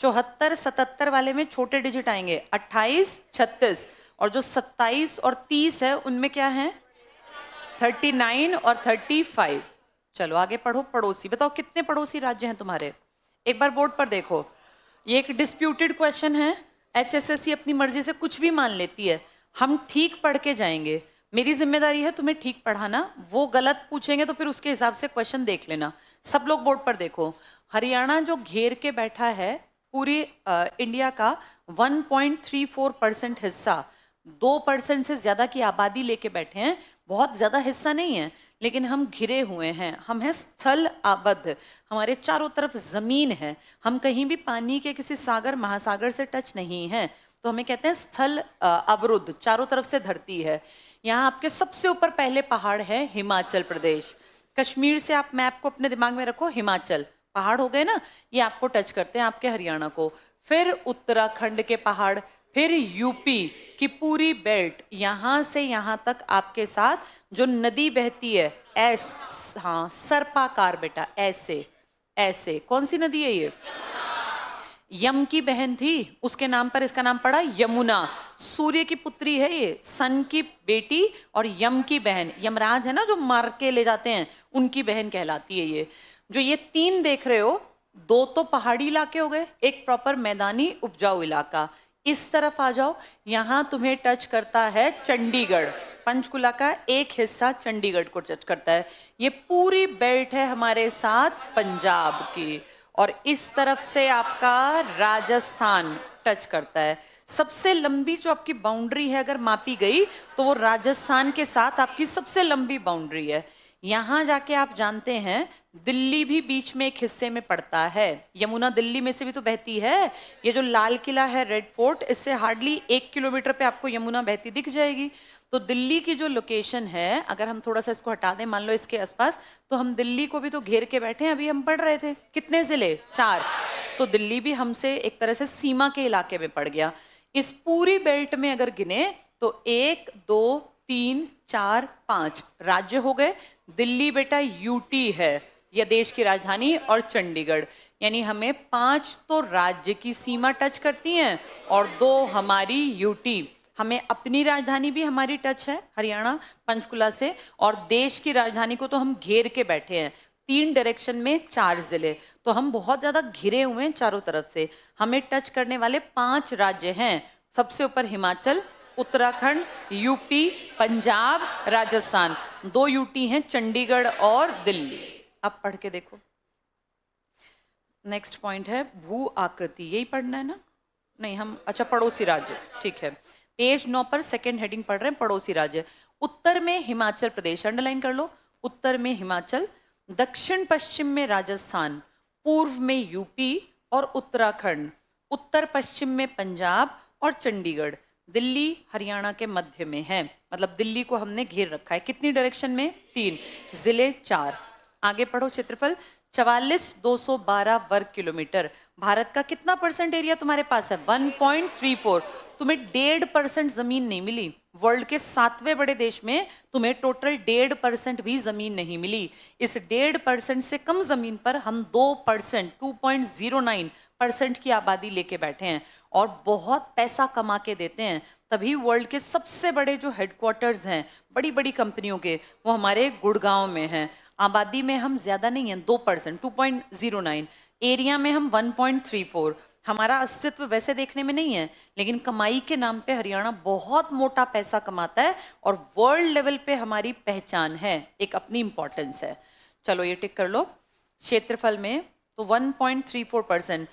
74 77 वाले में छोटे डिजिट आएंगे 28 36, और जो 27 और 30 है उनमें क्या है? 39 और 35। चलो आगे पढ़ो। पड़ोसी, बताओ कितने पड़ोसी राज्य हैं तुम्हारे? एक बार बोर्ड पर देखो। ये एक डिस्प्यूटेड क्वेश्चन है। एचएसएससी अपनी मर्जी से कुछ भी मान लेती है। हम ठीक पढ़ के जाएंगे, मेरी जिम्मेदारी है तुम्हें ठीक पढ़ाना। वो गलत पूछेंगे तो फिर उसके हिसाब से क्वेश्चन देख लेना। सब लोग बोर्ड पर देखो। हरियाणा जो घेर के बैठा है पूरी इंडिया का 1.34% हिस्सा, 2% से ज्यादा की आबादी लेके बैठे हैं। बहुत ज्यादा हिस्सा नहीं है, लेकिन हम घिरे हुए हैं। हम हैं स्थल आबद्ध, हमारे चारों तरफ जमीन है। हम कहीं भी पानी के किसी सागर महासागर से टच नहीं है, तो हमें कहते हैं स्थल अवरुद्ध। चारों तरफ से धरती है। यहाँ आपके सबसे ऊपर पहले पहाड़ है हिमाचल प्रदेश। कश्मीर से आप मैप को अपने दिमाग में रखो, हिमाचल पहाड़ हो गए ना, ये आपको टच करते हैं आपके हरियाणा को। फिर उत्तराखंड के पहाड़, फिर यूपी की पूरी बेल्ट, यहां से यहां तक आपके साथ जो नदी बहती है हाँ सर्पाकार बेटा, ऐसे ऐसे। कौन सी नदी है ये? यम की बहन थी, उसके नाम पर इसका नाम पड़ा यमुना। सूर्य की पुत्री है ये, सन की बेटी और यम की बहन। यमराज है ना जो मार के ले जाते हैं, उनकी बहन कहलाती है ये। जो ये 3 देख रहे हो, 2 तो पहाड़ी इलाके हो गए, एक प्रॉपर मैदानी उपजाऊ इलाका। इस तरफ आ जाओ, यहां तुम्हें टच करता है चंडीगढ़। पंचकुला का एक हिस्सा चंडीगढ़ को टच करता है। ये पूरी बेल्ट है हमारे साथ पंजाब की। और इस तरफ से आपका राजस्थान टच करता है। सबसे लंबी जो आपकी बाउंड्री है अगर मापी गई तो वो राजस्थान के साथ आपकी सबसे लंबी बाउंड्री है। यहां जाके आप जानते हैं दिल्ली भी बीच में एक हिस्से में पड़ता है। यमुना दिल्ली में से भी तो बहती है। ये जो लाल किला है, रेड फोर्ट, इससे हार्डली 1 किलोमीटर पे आपको यमुना बहती दिख जाएगी। तो दिल्ली की जो लोकेशन है, अगर हम थोड़ा सा इसको हटा दें, मान लो इसके आसपास, तो हम दिल्ली को भी तो घेर के बैठे हैं। अभी हम पढ़ रहे थे कितने जिले? 4। तो दिल्ली भी हमसे एक तरह से सीमा के इलाके में पड़ गया। इस पूरी बेल्ट में अगर गिने तो 1 2 3 4 5 राज्य हो गए। दिल्ली बेटा यूटी है, या देश की राजधानी और चंडीगढ़, यानी हमें 5 तो राज्य की सीमा टच करती हैं और 2 हमारी यूटी। हमें अपनी राजधानी भी हमारी टच है हरियाणा पंचकुला से, और देश की राजधानी को तो हम घेर के बैठे हैं। 3 डायरेक्शन में 4 जिले, तो हम बहुत ज्यादा घिरे हुए हैं चारों तरफ से। हमें टच करने वाले 5 राज्य हैं, सबसे ऊपर हिमाचल, उत्तराखंड, यूपी, पंजाब, राजस्थान। 2 यूटी हैं, चंडीगढ़ और दिल्ली। अब पढ़ के देखो। नेक्स्ट पॉइंट है भू आकृति, यही पढ़ना है ना? नहीं, हम अच्छा पड़ोसी राज्य, ठीक है। पेज 9 पर सेकेंड हेडिंग पढ़ रहे हैं, पड़ोसी राज्य। उत्तर में हिमाचल प्रदेश, अंडरलाइन कर लो। उत्तर में हिमाचल, दक्षिण पश्चिम में राजस्थान, पूर्व में यूपी और उत्तराखंड, उत्तर पश्चिम में पंजाब और चंडीगढ़, दिल्ली हरियाणा के मध्य में है। मतलब दिल्ली को हमने घेर रखा है। कितनी डायरेक्शन में? 3, जिले 4। आगे पढ़ो। क्षेत्रफल 44,212 वर्ग किलोमीटर। भारत का कितना परसेंट एरिया तुम्हारे पास है? 1.34। तुम्हें 1.5% जमीन नहीं मिली। वर्ल्ड के 7वें बड़े देश में तुम्हें टोटल 1.5% भी जमीन नहीं मिली। इस 1.5% से कम जमीन पर हम 2%, 2.09% की आबादी लेके बैठे हैं और बहुत पैसा कमा के देते हैं। तभी वर्ल्ड के सबसे बड़े जो हेडक्वार्टर्स हैं बड़ी बड़ी कंपनियों के, वो हमारे गुड़गांव में हैं। आबादी में हम ज्यादा नहीं हैं, 2%, 2.09। एरिया में हम 1.34। हमारा अस्तित्व वैसे देखने में नहीं है, लेकिन कमाई के नाम पे हरियाणा बहुत मोटा पैसा कमाता है और वर्ल्ड लेवल पे हमारी पहचान है, एक अपनी इंपॉर्टेंस है। चलो ये टिक कर लो। क्षेत्रफल में तो 1.34%,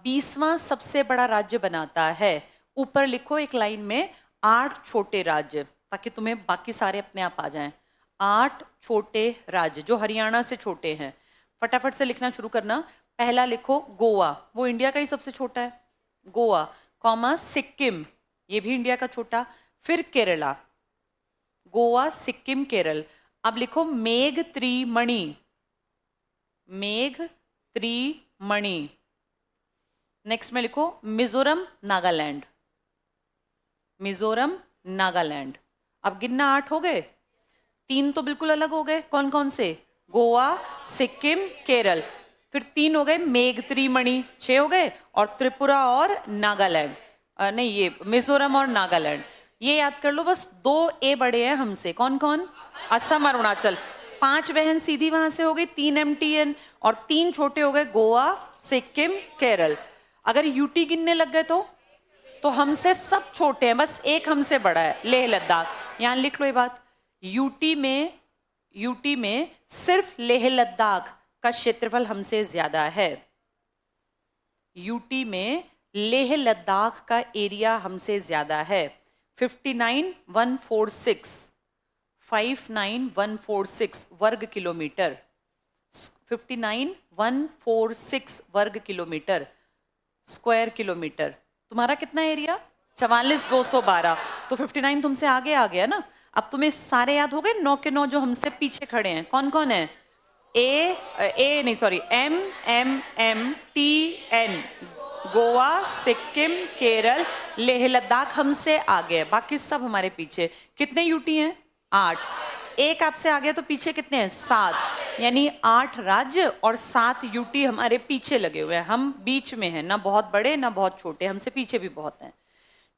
20वां सबसे बड़ा राज्य बनाता है। ऊपर लिखो एक लाइन में 8 छोटे राज्य, ताकि तुम्हें बाकी सारे अपने आप आ जाएं। 8 छोटे राज्य जो हरियाणा से छोटे हैं। फटाफट से लिखना शुरू करना। पहला लिखो गोवा, वो इंडिया का ही सबसे छोटा है, गोवा, कॉमा सिक्किम, ये भी इंडिया का छोटा। फिर केरला, गोवा, सिक्किम, केरल। अब लिखो मेघत्रीमणि, मेघत्रीमणि। नेक्स्ट में लिखो मिजोरम, नागालैंड, मिजोरम, नागालैंड। अब गिनना 8 हो गए, 3 तो बिल्कुल अलग हो गए। कौन कौन से? गोवा, सिक्किम, केरल। फिर 3 हो गए मेघत्रीमणि, 6 हो गए, और त्रिपुरा और नागालैंड, नहीं ये मिजोरम और नागालैंड। ये याद कर लो बस। 2 ए बड़े हैं हमसे, कौन कौन? असम, अरुणाचल। 5 बहन सीधी वहां से हो गई, 3 MTN, और 3 छोटे हो गए गोवा, सिक्किम, केरल। अगर यूटी गिनने लग गए तो हमसे सब छोटे हैं, बस एक हमसे बड़ा है, लेह लद्दाख। यहां लिख लो ये बात। यूटी में सिर्फ लेह लद्दाख का क्षेत्रफल हमसे ज्यादा है। यूटी में लेह लद्दाख का एरिया हमसे ज्यादा है। 59,146 वर्ग किलोमीटर, 59,146 वर्ग किलोमीटर, स्क्वायर किलोमीटर। तुम्हारा कितना एरिया? 44,212। तो 59 तुमसे आगे आ गया ना। अब तुम्हें सारे याद हो गए, 9 के 9 जो हमसे पीछे खड़े हैं। कौन कौन है? MMTN, गोवा, सिक्किम, केरल, लेह लद्दाख हमसे आगे, बाकी सब हमारे पीछे। कितने यूटी हैं? 8। एक आपसे आगे तो पीछे कितने हैं? 7। यानी 8 राज्य और 7 यूटी हमारे पीछे लगे हुए हैं। हम बीच में हैं, ना बहुत बड़े ना बहुत छोटे, हमसे पीछे भी बहुत हैं।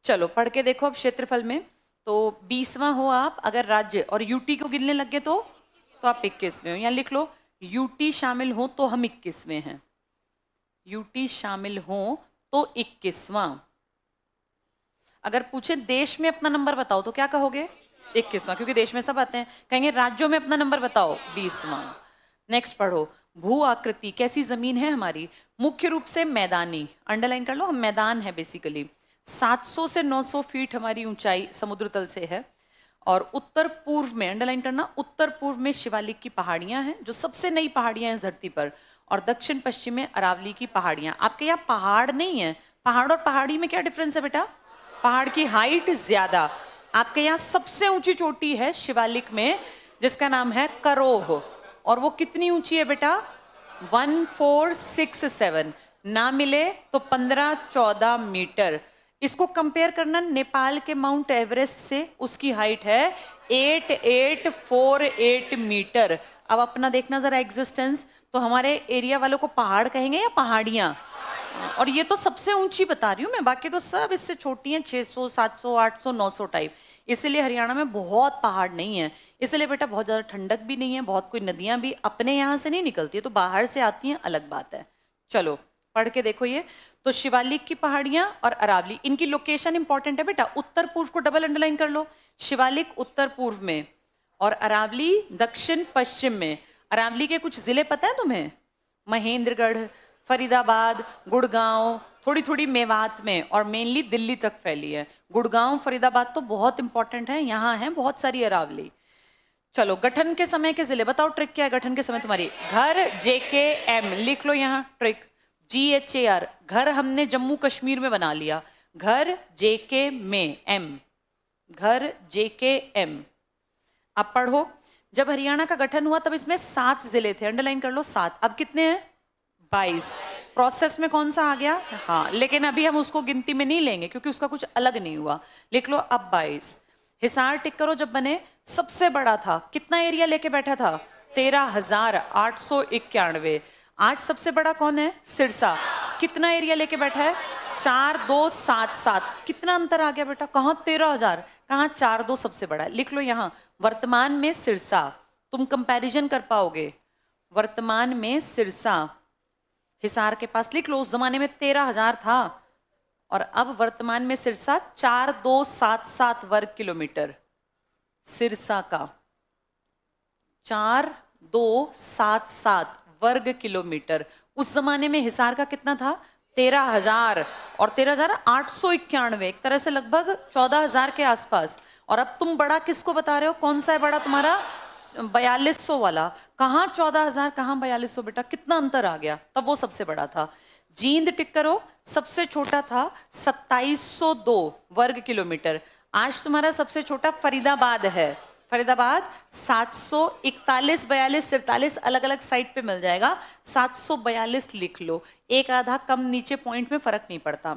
चलो पढ़ के देखो। अब क्षेत्रफल में तो 20वां हो आप अगर राज्य, और यूटी को गिनने लग गए तो आप 21वें हो। यहाँ लिख लो यूटी शामिल हो तो हम 21वें हैं, यूटी शामिल हो तो 21वां। अगर पूछे देश में अपना नंबर बताओ तो क्या कहोगे? 21वां, क्योंकि देश में सब आते हैं। कहेंगे राज्यों में अपना नंबर बताओ, 20वां। नेक्स्ट पढ़ो। भू आकृति, कैसी जमीन है हमारी? मुख्य रूप से मैदानी, अंडरलाइन कर लो, हम मैदान है बेसिकली। 700 से 900 फीट हमारी ऊंचाई समुद्र तल से है। और उत्तर पूर्व में, अंडरलाइन करना, उत्तर पूर्व में शिवालिक की पहाड़ियां हैं, जो सबसे नई पहाड़ियां हैं इस धरती पर। और दक्षिण पश्चिम में अरावली की पहाड़ियां। आपके यहाँ पहाड़ नहीं है। पहाड़ और पहाड़ी में क्या डिफरेंस है बेटा? पहाड़ की हाइट ज्यादा। आपके यहाँ सबसे ऊंची चोटी है शिवालिक में, जिसका नाम है करोह। और वो कितनी ऊंची है बेटा? 1467। ना मिले तो 15-14 मीटर। इसको कंपेयर करना नेपाल के माउंट एवरेस्ट से, उसकी हाइट है 8848 मीटर। अब अपना देखना जरा एग्जिस्टेंस, तो हमारे एरिया वालों को पहाड़ कहेंगे या पहाड़ियां? और ये तो सबसे ऊंची बता रही हूँ मैं, बाकी तो सब इससे छोटी हैं, 600 700 800 900 टाइप। इसलिए हरियाणा में बहुत पहाड़ नहीं है, इसलिए बेटा बहुत ज्यादा ठंडक भी नहीं है, बहुत कोई नदियां भी अपने यहाँ से नहीं निकलती है, तो बाहर से आती हैं, अलग बात है। चलो पढ़ के देखो ये, तो शिवालिक की पहाड़ियां और अरावली, इनकी लोकेशन इंपॉर्टेंट है बेटा, उत्तर पूर्व को डबल अंडरलाइन कर लो। शिवालिक उत्तर पूर्व में और अरावली दक्षिण पश्चिम में। अरावली के कुछ जिले पता है तुम्हें? महेंद्रगढ़, फरीदाबाद, गुड़गांव, थोड़ी थोड़ी मेवात में, और मेनली दिल्ली तक फैली है। गुड़गांव फरीदाबाद तो बहुत इंपॉर्टेंट है, यहाँ है बहुत सारी अरावली। चलो गठन के समय के जिले बताओ, ट्रिक क्या है गठन के समय तुम्हारी? घर JKM, लिख लो यहाँ ट्रिक, GHAR, घर हमने जम्मू कश्मीर में बना लिया, घर JK में M, घर JKM। अब पढ़ो, जब हरियाणा का गठन हुआ तब इसमें 7 जिले थे, अंडरलाइन कर लो 7, अब कितने हैं? 22। प्रोसेस में कौन सा आ गया? हाँ, लेकिन अभी हम उसको गिनती में नहीं लेंगे क्योंकि उसका कुछ अलग नहीं हुआ, लिख लो अब 22। हिसार टिक करो, जब बने सबसे बड़ा था, कितना एरिया लेके बैठा था? 13,891। आज सबसे बड़ा कौन है? सिरसा, कितना एरिया लेके बैठा है? 4277। कितना अंतर आ गया बेटा? कहाँ 13,000, कहाँ 42 सबसे बड़ा है, लिख लो यहाँ वर्तमान में सिरसा। तुम कंपैरिजन कर पाओगे, वर्तमान में सिरसा हिसार के पास, लिख लो उस जमाने में 13,000 था और अब वर्तमान में सिरसा 4277 वर्ग किलोमीटर, सिरसा का 4277 वर्ग किलोमीटर। उस जमाने में हिसार का कितना था? 13,000 और 13,891, एक तरह से लगभग 14,000 के आसपास। और अब तुम बड़ा किसको बता रहे हो? कौन सा है बड़ा तुम्हारा? 4200 वाला। कहाँ 14,000, कहाँ 4200 बेटा, कितना अंतर आ गया? तब वो सबसे बड़ा था। जींद टिक करो, सबसे छोटा था 2702 वर्ग किलोमीटर। आज तुम्हारा सबसे छोटा फरीदाबाद है, फरीदाबाद 741, 42, 43 अलग अलग साइट पे मिल जाएगा, 742 लिख लो, एक आधा कम नीचे पॉइंट में फर्क नहीं पड़ता।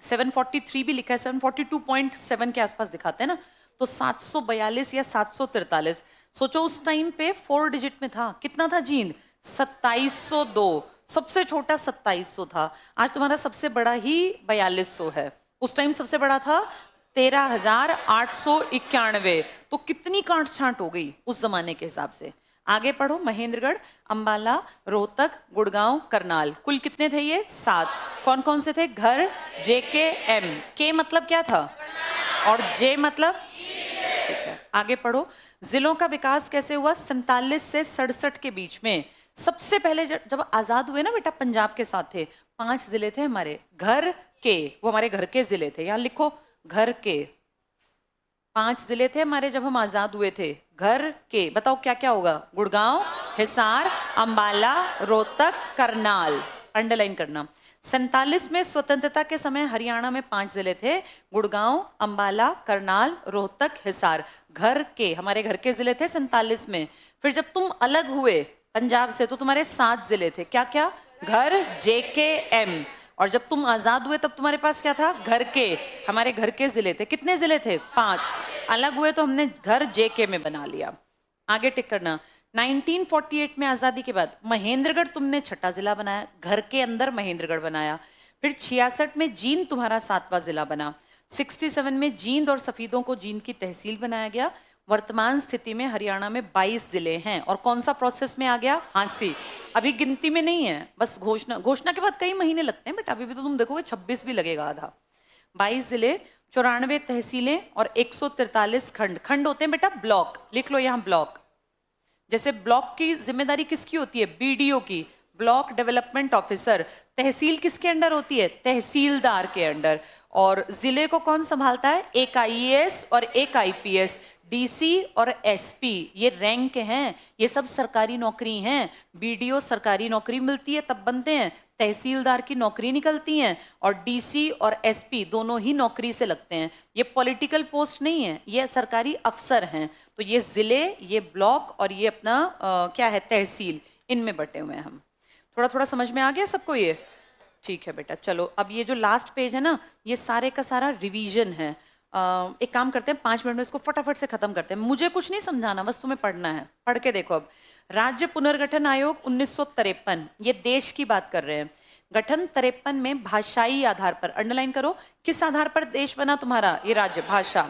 743 भी लिखा है, 742.7 के आसपास दिखाते हैं ना, तो 742 या 743। सोचो उस टाइम पे 4 डिजिट में था, कितना था जींद? 2702, सबसे छोटा 2700 था। आज तुम्हारा सबसे बड़ा ही 4200 है, उस टाइम सबसे बड़ा था 13,891। तो कितनी कांट छांट हो गई उस जमाने के हिसाब से। आगे पढ़ो, महेंद्रगढ़, अंबाला, रोहतक, गुड़गांव, करनाल, कुल कितने थे ये? 7। कौन कौन से थे? घर JKM, के मतलब क्या था और J मतलब? ठीक है, आगे पढ़ो, जिलों का विकास कैसे हुआ 47 से 67 के बीच में। सबसे पहले जब आजाद हुए ना बेटा, पंजाब के साथ थे, 5 जिले थे हमारे घर के, वो हमारे घर के जिले थे, यहाँ लिखो घर के। 5 जिले थे हमारे जब हम आजाद हुए थे, घर के। बताओ क्या क्या होगा? गुड़गांव, हिसार, अंबाला, रोहतक, करनाल, अंडरलाइन करना। 47 में स्वतंत्रता के समय हरियाणा में 5 जिले थे, गुड़गांव, अंबाला, करनाल, रोहतक, हिसार, घर के, हमारे घर के जिले थे 47 में। फिर जब तुम अलग हुए पंजाब से तो तुम्हारे 7 जिले थे, क्या क्या? घर JKM। और जब तुम आजाद हुए तब तुम्हारे पास क्या था? घर के, हमारे घर के जिले थे, कितने जिले थे? 5। अलग हुए तो हमने घर JK में बना लिया। आगे टिक करना, 1948 में आजादी के बाद महेंद्रगढ़ तुमने 6ठा जिला बनाया, घर के अंदर महेंद्रगढ़ बनाया। फिर 66 में जींद तुम्हारा 7वां जिला बना। 67 में जींद और सफीदों को जींद की तहसील बनाया गया। वर्तमान स्थिति में हरियाणा में 22 जिले हैं। और कौन सा प्रोसेस में आ गया? हांसी, अभी गिनती में नहीं है, बस घोषणा के बाद कई महीने लगते हैं बेटा, अभी भी तो तुम देखोगे 26 भी लगेगा आधा। 22 जिले, 94 तहसीलें और 143 खंड। खंड होते हैं बेटा ब्लॉक, लिख लो यहाँ ब्लॉक। जैसे ब्लॉक की जिम्मेदारी किसकी होती है? BDO की, ब्लॉक डेवलपमेंट ऑफिसर। तहसील किसके अंडर होती है? तहसीलदार के अंडर। और जिले को कौन संभालता है? एक IAS और एक IPS, DC और SP, ये रैंक हैं, ये सब सरकारी नौकरी हैं। BDO सरकारी नौकरी मिलती है तब बनते हैं, तहसीलदार की नौकरी निकलती हैं, और DC और SP दोनों ही नौकरी से लगते हैं। ये पॉलिटिकल पोस्ट नहीं है, ये सरकारी अफसर हैं। तो ये जिले, ये ब्लॉक और ये अपना क्या है? तहसील, इनमें बटे हुए हैं हम। थोड़ा थोड़ा समझ में आ गया सबको ये? ठीक है बेटा, चलो अब ये जो लास्ट पेज है ना, ये सारे का सारा रिवीजन है। एक काम करते हैं, 5 मिनट में इसको फटाफट से खत्म करते हैं। मुझे कुछ नहीं समझाना, बस तुम्हें पढ़ना है, पढ़ के देखो। अब राज्य पुनर्गठन आयोग 1953, ये देश की बात कर रहे हैं। गठन 53 में भाषाई आधार पर, अंडरलाइन करो, किस आधार पर देश बना तुम्हारा ये राज्य? भाषा।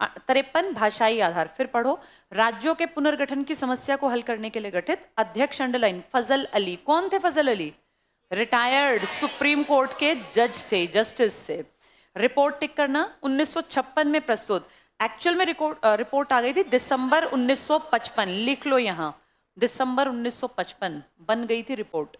53 भाषाई आधार। फिर पढ़ो, राज्यों के पुनर्गठन की समस्या को हल करने के लिए गठित, अध्यक्ष अंडरलाइन फजल अली। कौन थे फजल अली? रिटायर्ड सुप्रीम कोर्ट के जज थे, जस्टिस थे। रिपोर्ट टिक करना, 1956 में प्रस्तुत। एक्चुअल में रिपोर्ट आ गई थी दिसंबर 1955, लिख लो यहां, दिसंबर 1955 बन गई थी रिपोर्ट।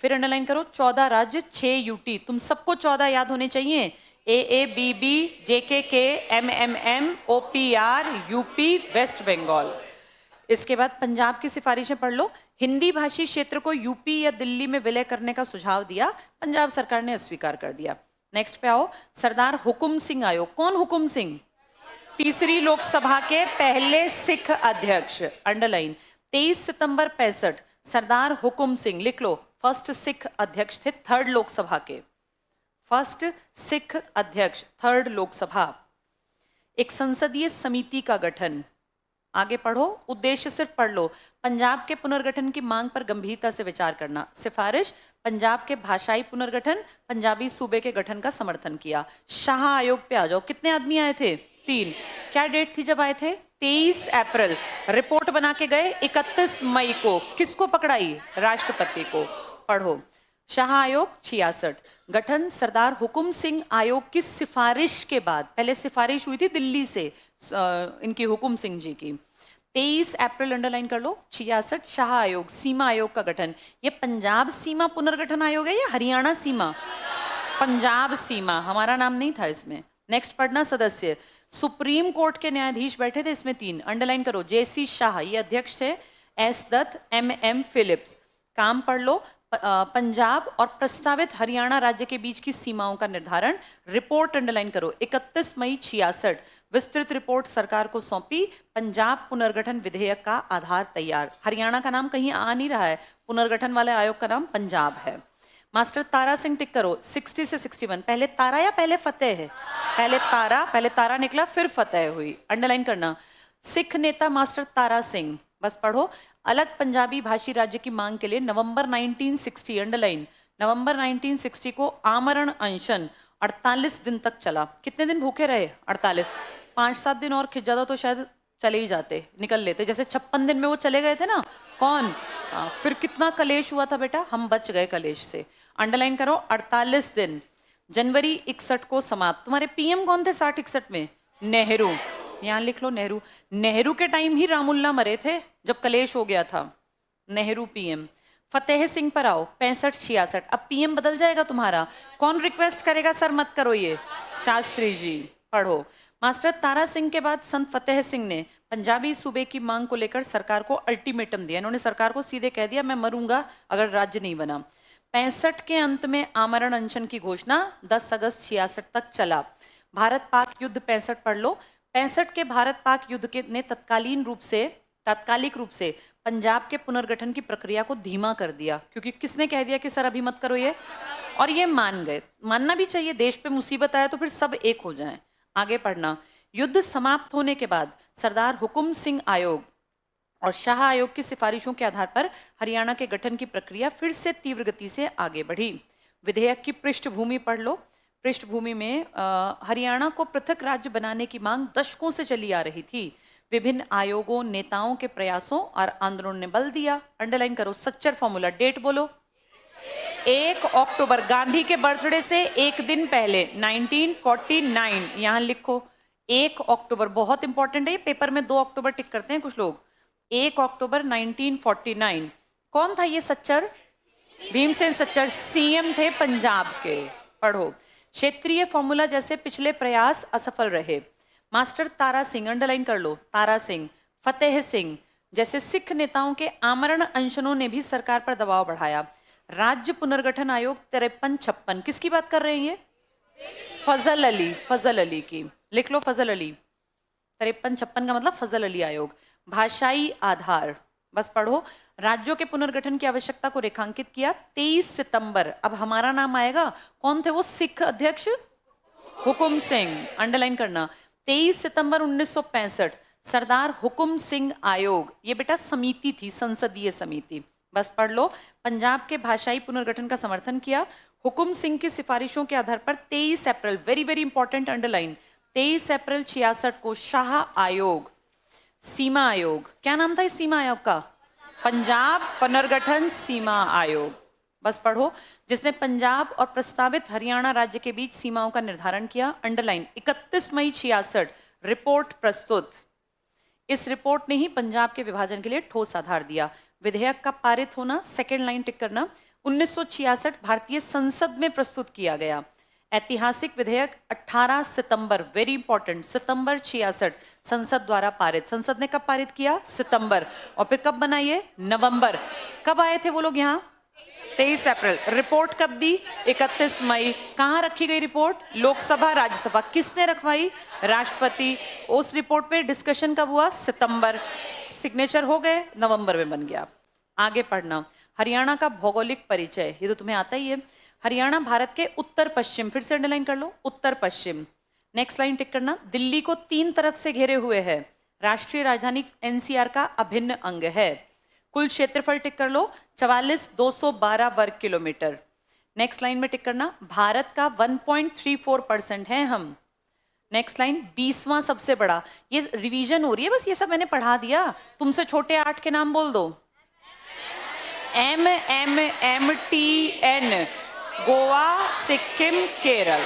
फिर अंडरलाइन करो, 14 राज्य 6 यूटी, तुम सबको 14 याद होने चाहिए। AABB, JKK, MMM, OPR, UP, West Bengal. इसके बाद पंजाब की सिफारिशें पढ़ लो। हिंदी भाषी क्षेत्र को यूपी या दिल्ली में विलय करने का सुझाव दिया, पंजाब सरकार ने अस्वीकार कर दिया। नेक्स्ट पे आओ, सरदार हुकुम सिंह आयोग। कौन हुकुम सिंह? तीसरी लोकसभा के पहले सिख अध्यक्ष, अंडरलाइन। 23 सितंबर 65, सरदार हुकुम सिंह, लिख लो, फर्स्ट सिख अध्यक्ष थे, थर्ड लोकसभा के, फर्स्ट सिख अध्यक्ष, थर्ड लोकसभा। एक संसदीय समिति का गठन, आगे पढ़ो, उद्देश्य सिर्फ पढ़ लो, पंजाब के पुनर्गठन की मांग पर गंभीरता से विचार करना। सिफारिश, पंजाब के भाषाई पुनर्गठन, पंजाबी सूबे के गठन का समर्थन किया। शाह आयोग पे आ जाओ, कितने आदमी आए थे? 3। क्या डेट थी जब आए थे? 23 अप्रैल। रिपोर्ट बना के गए 31 मई को, किसको पकड़ाई? राष्ट्रपति को। पढ़ो, शाह आयोग 66, गठन सरदार हुकुम सिंह आयोग की सिफारिश के बाद, पहले सिफारिश हुई थी दिल्ली से इनकी हुकुम सिंह जी की। 23 अप्रैल अंडरलाइन कर लो, 66 शाह आयोग, सीमा आयोग का गठन। ये पंजाब सीमा पुनर्गठन आयोग है या हरियाणा सीमा? पंजाब सीमा, हमारा नाम नहीं था इसमें। नेक्स्ट पढ़ना, सदस्य सुप्रीम कोर्ट के न्यायाधीश बैठे थे इसमें 3, अंडरलाइन करो, JC शाह ये अध्यक्ष थे, S दत्त, MM फिलिप्स। काम पढ़ लो, पंजाब और प्रस्तावित हरियाणा राज्य के बीच की सीमाओं का निर्धारण। रिपोर्ट अंडरलाइन करो, 31 मई 66, विस्तृत रिपोर्ट सरकार को सौंपी, पंजाब पुनर्गठन विधेयक का आधार तैयार। हरियाणा का नाम कहीं आ नहीं रहा है, पुनर्गठन वाले आयोग का नाम पंजाब है। मास्टर तारा सिंह टिक करो, 60 से 61, पहले तारा या पहले फतेह है? पहले तारा निकला फिर फतेह हुई, अंडरलाइन करना। सिख नेता मास्टर तारा सिंह, बस पढ़ो, अलग पंजाबी भाषी राज्य की मांग के लिए नवंबर 1960, अंडरलाइन, नवंबर 1960 को आमरण अनशन 48 दिन तक चला। कितने दिन भूखे रहे? 48। 5-7 दिन और खिंच जाता तो शायद चले ही जाते, निकल लेते, जैसे 56 दिन में वो चले गए थे ना। कौन? फिर कितना कलेश हुआ था बेटा, हम बच गए कलेश से। अंडरलाइन करो, 48 दिन। जनवरी 61 को समाप्त। तुम्हारे PM कौन थे 60-61 में? नेहरू, यहाँ लिख लो नेहरू। नेहरू के टाइम ही रामुल्ला मरे थे जब कलेश हो गया था। नेहरू PM। फतेह सिंह पर आओ, 65-66। अब PM बदल जाएगा तुम्हारा, कौन रिक्वेस्ट करेगा? सर मत करो ये, शास्त्री जी। पढ़ो, मास्टर तारा सिंह के बाद संत फतेह सिंह ने पंजाबी सूबे की मांग को लेकर सरकार को अल्टीमेटम दिया। इन्होंने सरकार को सीधे कह दिया, मैं मरूंगा अगर राज्य नहीं बना। 65 के अंत में आमरण अनशन की घोषणा 10 अगस्त 66 तक चला। भारत पाक युद्ध 65 पढ़ लो। 65 के भारत पाक युद्ध के ने तात्कालिक रूप से पंजाब के पुनर्गठन की प्रक्रिया को धीमा कर दिया, क्योंकि किसने कह दिया कि सर अभी मत करो ये, और ये मान गए। मानना भी चाहिए, देश पे मुसीबत आए तो फिर सब एक हो जाएं। आगे पढ़ना, युद्ध समाप्त होने के बाद सरदार हुकुम सिंह आयोग और शाह आयोग की सिफारिशों के आधार पर हरियाणा के गठन की प्रक्रिया फिर से तीव्र गति से आगे बढ़ी। विधेयक की पृष्ठभूमि पढ़ लो। पृष्ठभूमि में हरियाणा को पृथक राज्य बनाने की मांग दशकों से चली आ रही थी। विभिन्न आयोगों, नेताओं के प्रयासों और आंदोलन ने बल दिया। अंडरलाइन करो, सच्चर फॉर्मूला, डेट बोलो। 1 अक्टूबर, गांधी के बर्थडे से एक दिन पहले, 1949, यहां लिखो 1 अक्टूबर, बहुत इंपॉर्टेंट है ये, पेपर में 2 अक्टूबर टिक करते हैं कुछ लोग। 1 अक्टूबर 1949। कौन था ये सच्चर? भीमसेन सच्चर, CM थे पंजाब के। पढ़ो, क्षेत्रीय फॉर्मूला जैसे पिछले प्रयास असफल रहे। मास्टर तारा सिंह, अंडरलाइन कर लो, तारा सिंह, फतेह सिंह जैसे सिख नेताओं के आमरण अनशनों ने भी सरकार पर दबाव बढ़ाया। राज्य पुनर्गठन आयोग 53-56, किसकी बात कर रहे हैं ये? फजल अली की, लिख लो फजल अली। 53-56 का मतलब फजल अली आयोग। भाषाई आधार, बस पढ़ो। राज्यों के पुनर्गठन की आवश्यकता को रेखांकित किया 23 सितंबर। अब हमारा नाम आएगा, कौन थे वो सिख अध्यक्ष? हुकुम सिंह, अंडरलाइन करना। 23 सितंबर 1965 सरदार हुकुम सिंह आयोग, ये बेटा समिति थी, संसदीय समिति, बस पढ़ लो। पंजाब के भाषाई पुनर्गठन का समर्थन किया हुकुम सिंह की सिफारिशों के आधार पर 23 अप्रैल, वेरी वेरी इंपॉर्टेंट, अंडरलाइन, 23 अप्रैल 66 को शाह आयोग, सीमा आयोग, क्या नाम था इस सीमा आयोग का? पंजाब पुनर्गठन सीमा आयोग, बस पढ़ो, जिसने पंजाब और प्रस्तावित हरियाणा राज्य के बीच सीमाओं का निर्धारण किया, अंडरलाइन। 31 मई 66 रिपोर्ट प्रस्तुत। इस रिपोर्ट ने ही पंजाब के विभाजन के लिए ठोस आधार दिया। विधेयक का पारित होना, सेकेंड लाइन टिक करना, 1966 भारतीय संसद में प्रस्तुत किया गया। ऐतिहासिक विधेयक 18 सितंबर, वेरी इंपॉर्टेंट, सितंबर 66 संसद द्वारा पारित। संसद ने कब पारित किया? सितंबर। और फिर कब बना ये? नवंबर। कब आए थे वो लोग यहाँ? 23 अप्रैल। रिपोर्ट कब दी? 31 मई। कहाँ रखी गई रिपोर्ट? लोकसभा, राज्यसभा। किसने रखवाई? राष्ट्रपति। उस रिपोर्ट पे डिस्कशन कब हुआ? सितंबर। सिग्नेचर हो गए, नवंबर में बन गया। आगे पढ़ना, हरियाणा का भौगोलिक परिचय, ये तो तुम्हें आता ही है। हरियाणा भारत के उत्तर पश्चिम, फिर से अंडरलाइन कर लो, उत्तर पश्चिम, नेक्स्ट लाइन टिक करना, दिल्ली को 3 तरफ से घेरे हुए है। राष्ट्रीय राजधानी एनसीआर का अभिन्न अंग है। कुल क्षेत्रफल टिक कर लो 44,212 वर्ग किलोमीटर। नेक्स्ट लाइन में टिक करना, भारत का 1.34% है हम। नेक्स्ट लाइन, 20वां सबसे बड़ा। ये रिवीजन हो रही है, बस ये सब मैंने पढ़ा दिया। तुमसे छोटे 8 के नाम बोल दो। MMMTN, गोवा, सिक्किम, केरल,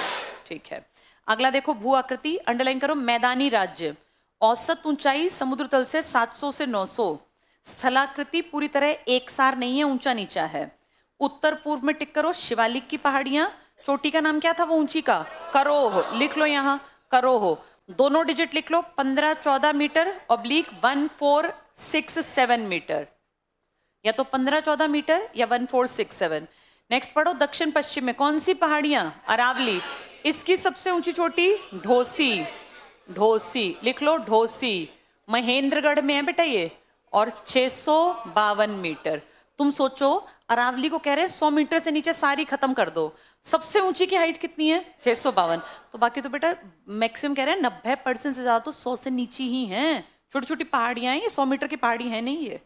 ठीक है। अगला देखो, भू आकृति, अंडरलाइन करो, मैदानी राज्य, औसत ऊंचाई समुद्र तल से 700 से 900। स्थलाकृति पूरी तरह एकसार नहीं है, ऊंचा नीचा है। उत्तर पूर्व में टिक करो, शिवालिक की पहाड़ियां। चोटी का नाम क्या था वो ऊंची का? करोह, लिख लो यहाँ, करोह। दोनों डिजिट लिख लो, 15-14 मीटर ऑब्लिक 1467 मीटर, या तो 15-14 मीटर या 1467। नेक्स्ट पढ़ो, दक्षिण पश्चिम में कौन सी पहाड़ियां? अरावली। इसकी सबसे ऊंची चोटी ढोसी, ढोसी लिख लो, ढोसी। महेंद्रगढ़ में है बेटा ये, और 652 मीटर। तुम सोचो, अरावली को कह रहे हैं 100 मीटर से नीचे सारी खत्म कर दो। सबसे ऊंची की हाइट कितनी है? 652। तो बाकी तो बेटा मैक्सिमम कह रहे हैं 90% से ज्यादा तो 100 से नीचे ही हैं। छोटी छोटी पहाड़ियां हैं, ये 100 मीटर की पहाड़ी है नहीं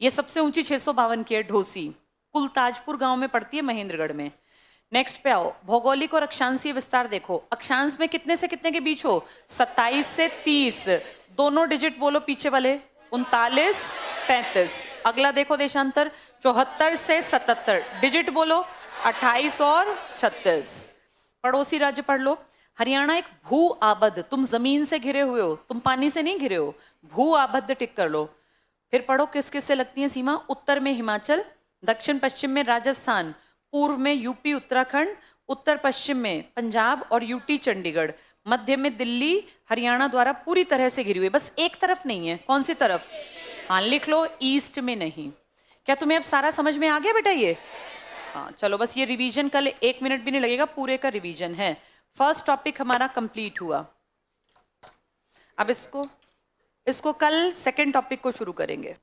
ये सबसे ऊंची 652 की है, ढोसी। कुलताजपुर गांव में पड़ती है, महेंद्रगढ़ में। नेक्स्ट पे आओ, भौगोलिक और अक्षांशीय विस्तार देखो। अक्षांश में कितने से कितने के बीच हो? 27 से 30। दोनों डिजिट बोलो पीछे वाले, 39, 35। अगला देखो देशांतर, 74 से 77। डिजिट बोलो, 28 और 36। पड़ोसी राज्य पढ़ लो, हरियाणा एक भू आबद्ध, तुम जमीन से घिरे हुए हो, तुम पानी से नहीं घिरे हो, भू आबद्ध टिक कर लो। फिर पढ़ो किस किस से लगती है सीमा। उत्तर में हिमाचल, दक्षिण पश्चिम में राजस्थान, पूर्व में यूपी उत्तराखंड, उत्तर पश्चिम में पंजाब और यूटी चंडीगढ़, मध्य में दिल्ली हरियाणा द्वारा पूरी तरह से घिरी हुई। बस एक तरफ नहीं है, कौन सी तरफ? हाँ लिख लो, ईस्ट में नहीं। क्या तुम्हें अब सारा समझ में आ गया बेटा ये? हाँ चलो, बस ये रिवीजन कल 1 मिनट भी नहीं लगेगा, पूरे का रिवीजन है। फर्स्ट टॉपिक हमारा कंप्लीट हुआ। अब इसको कल सेकेंड टॉपिक को शुरू करेंगे।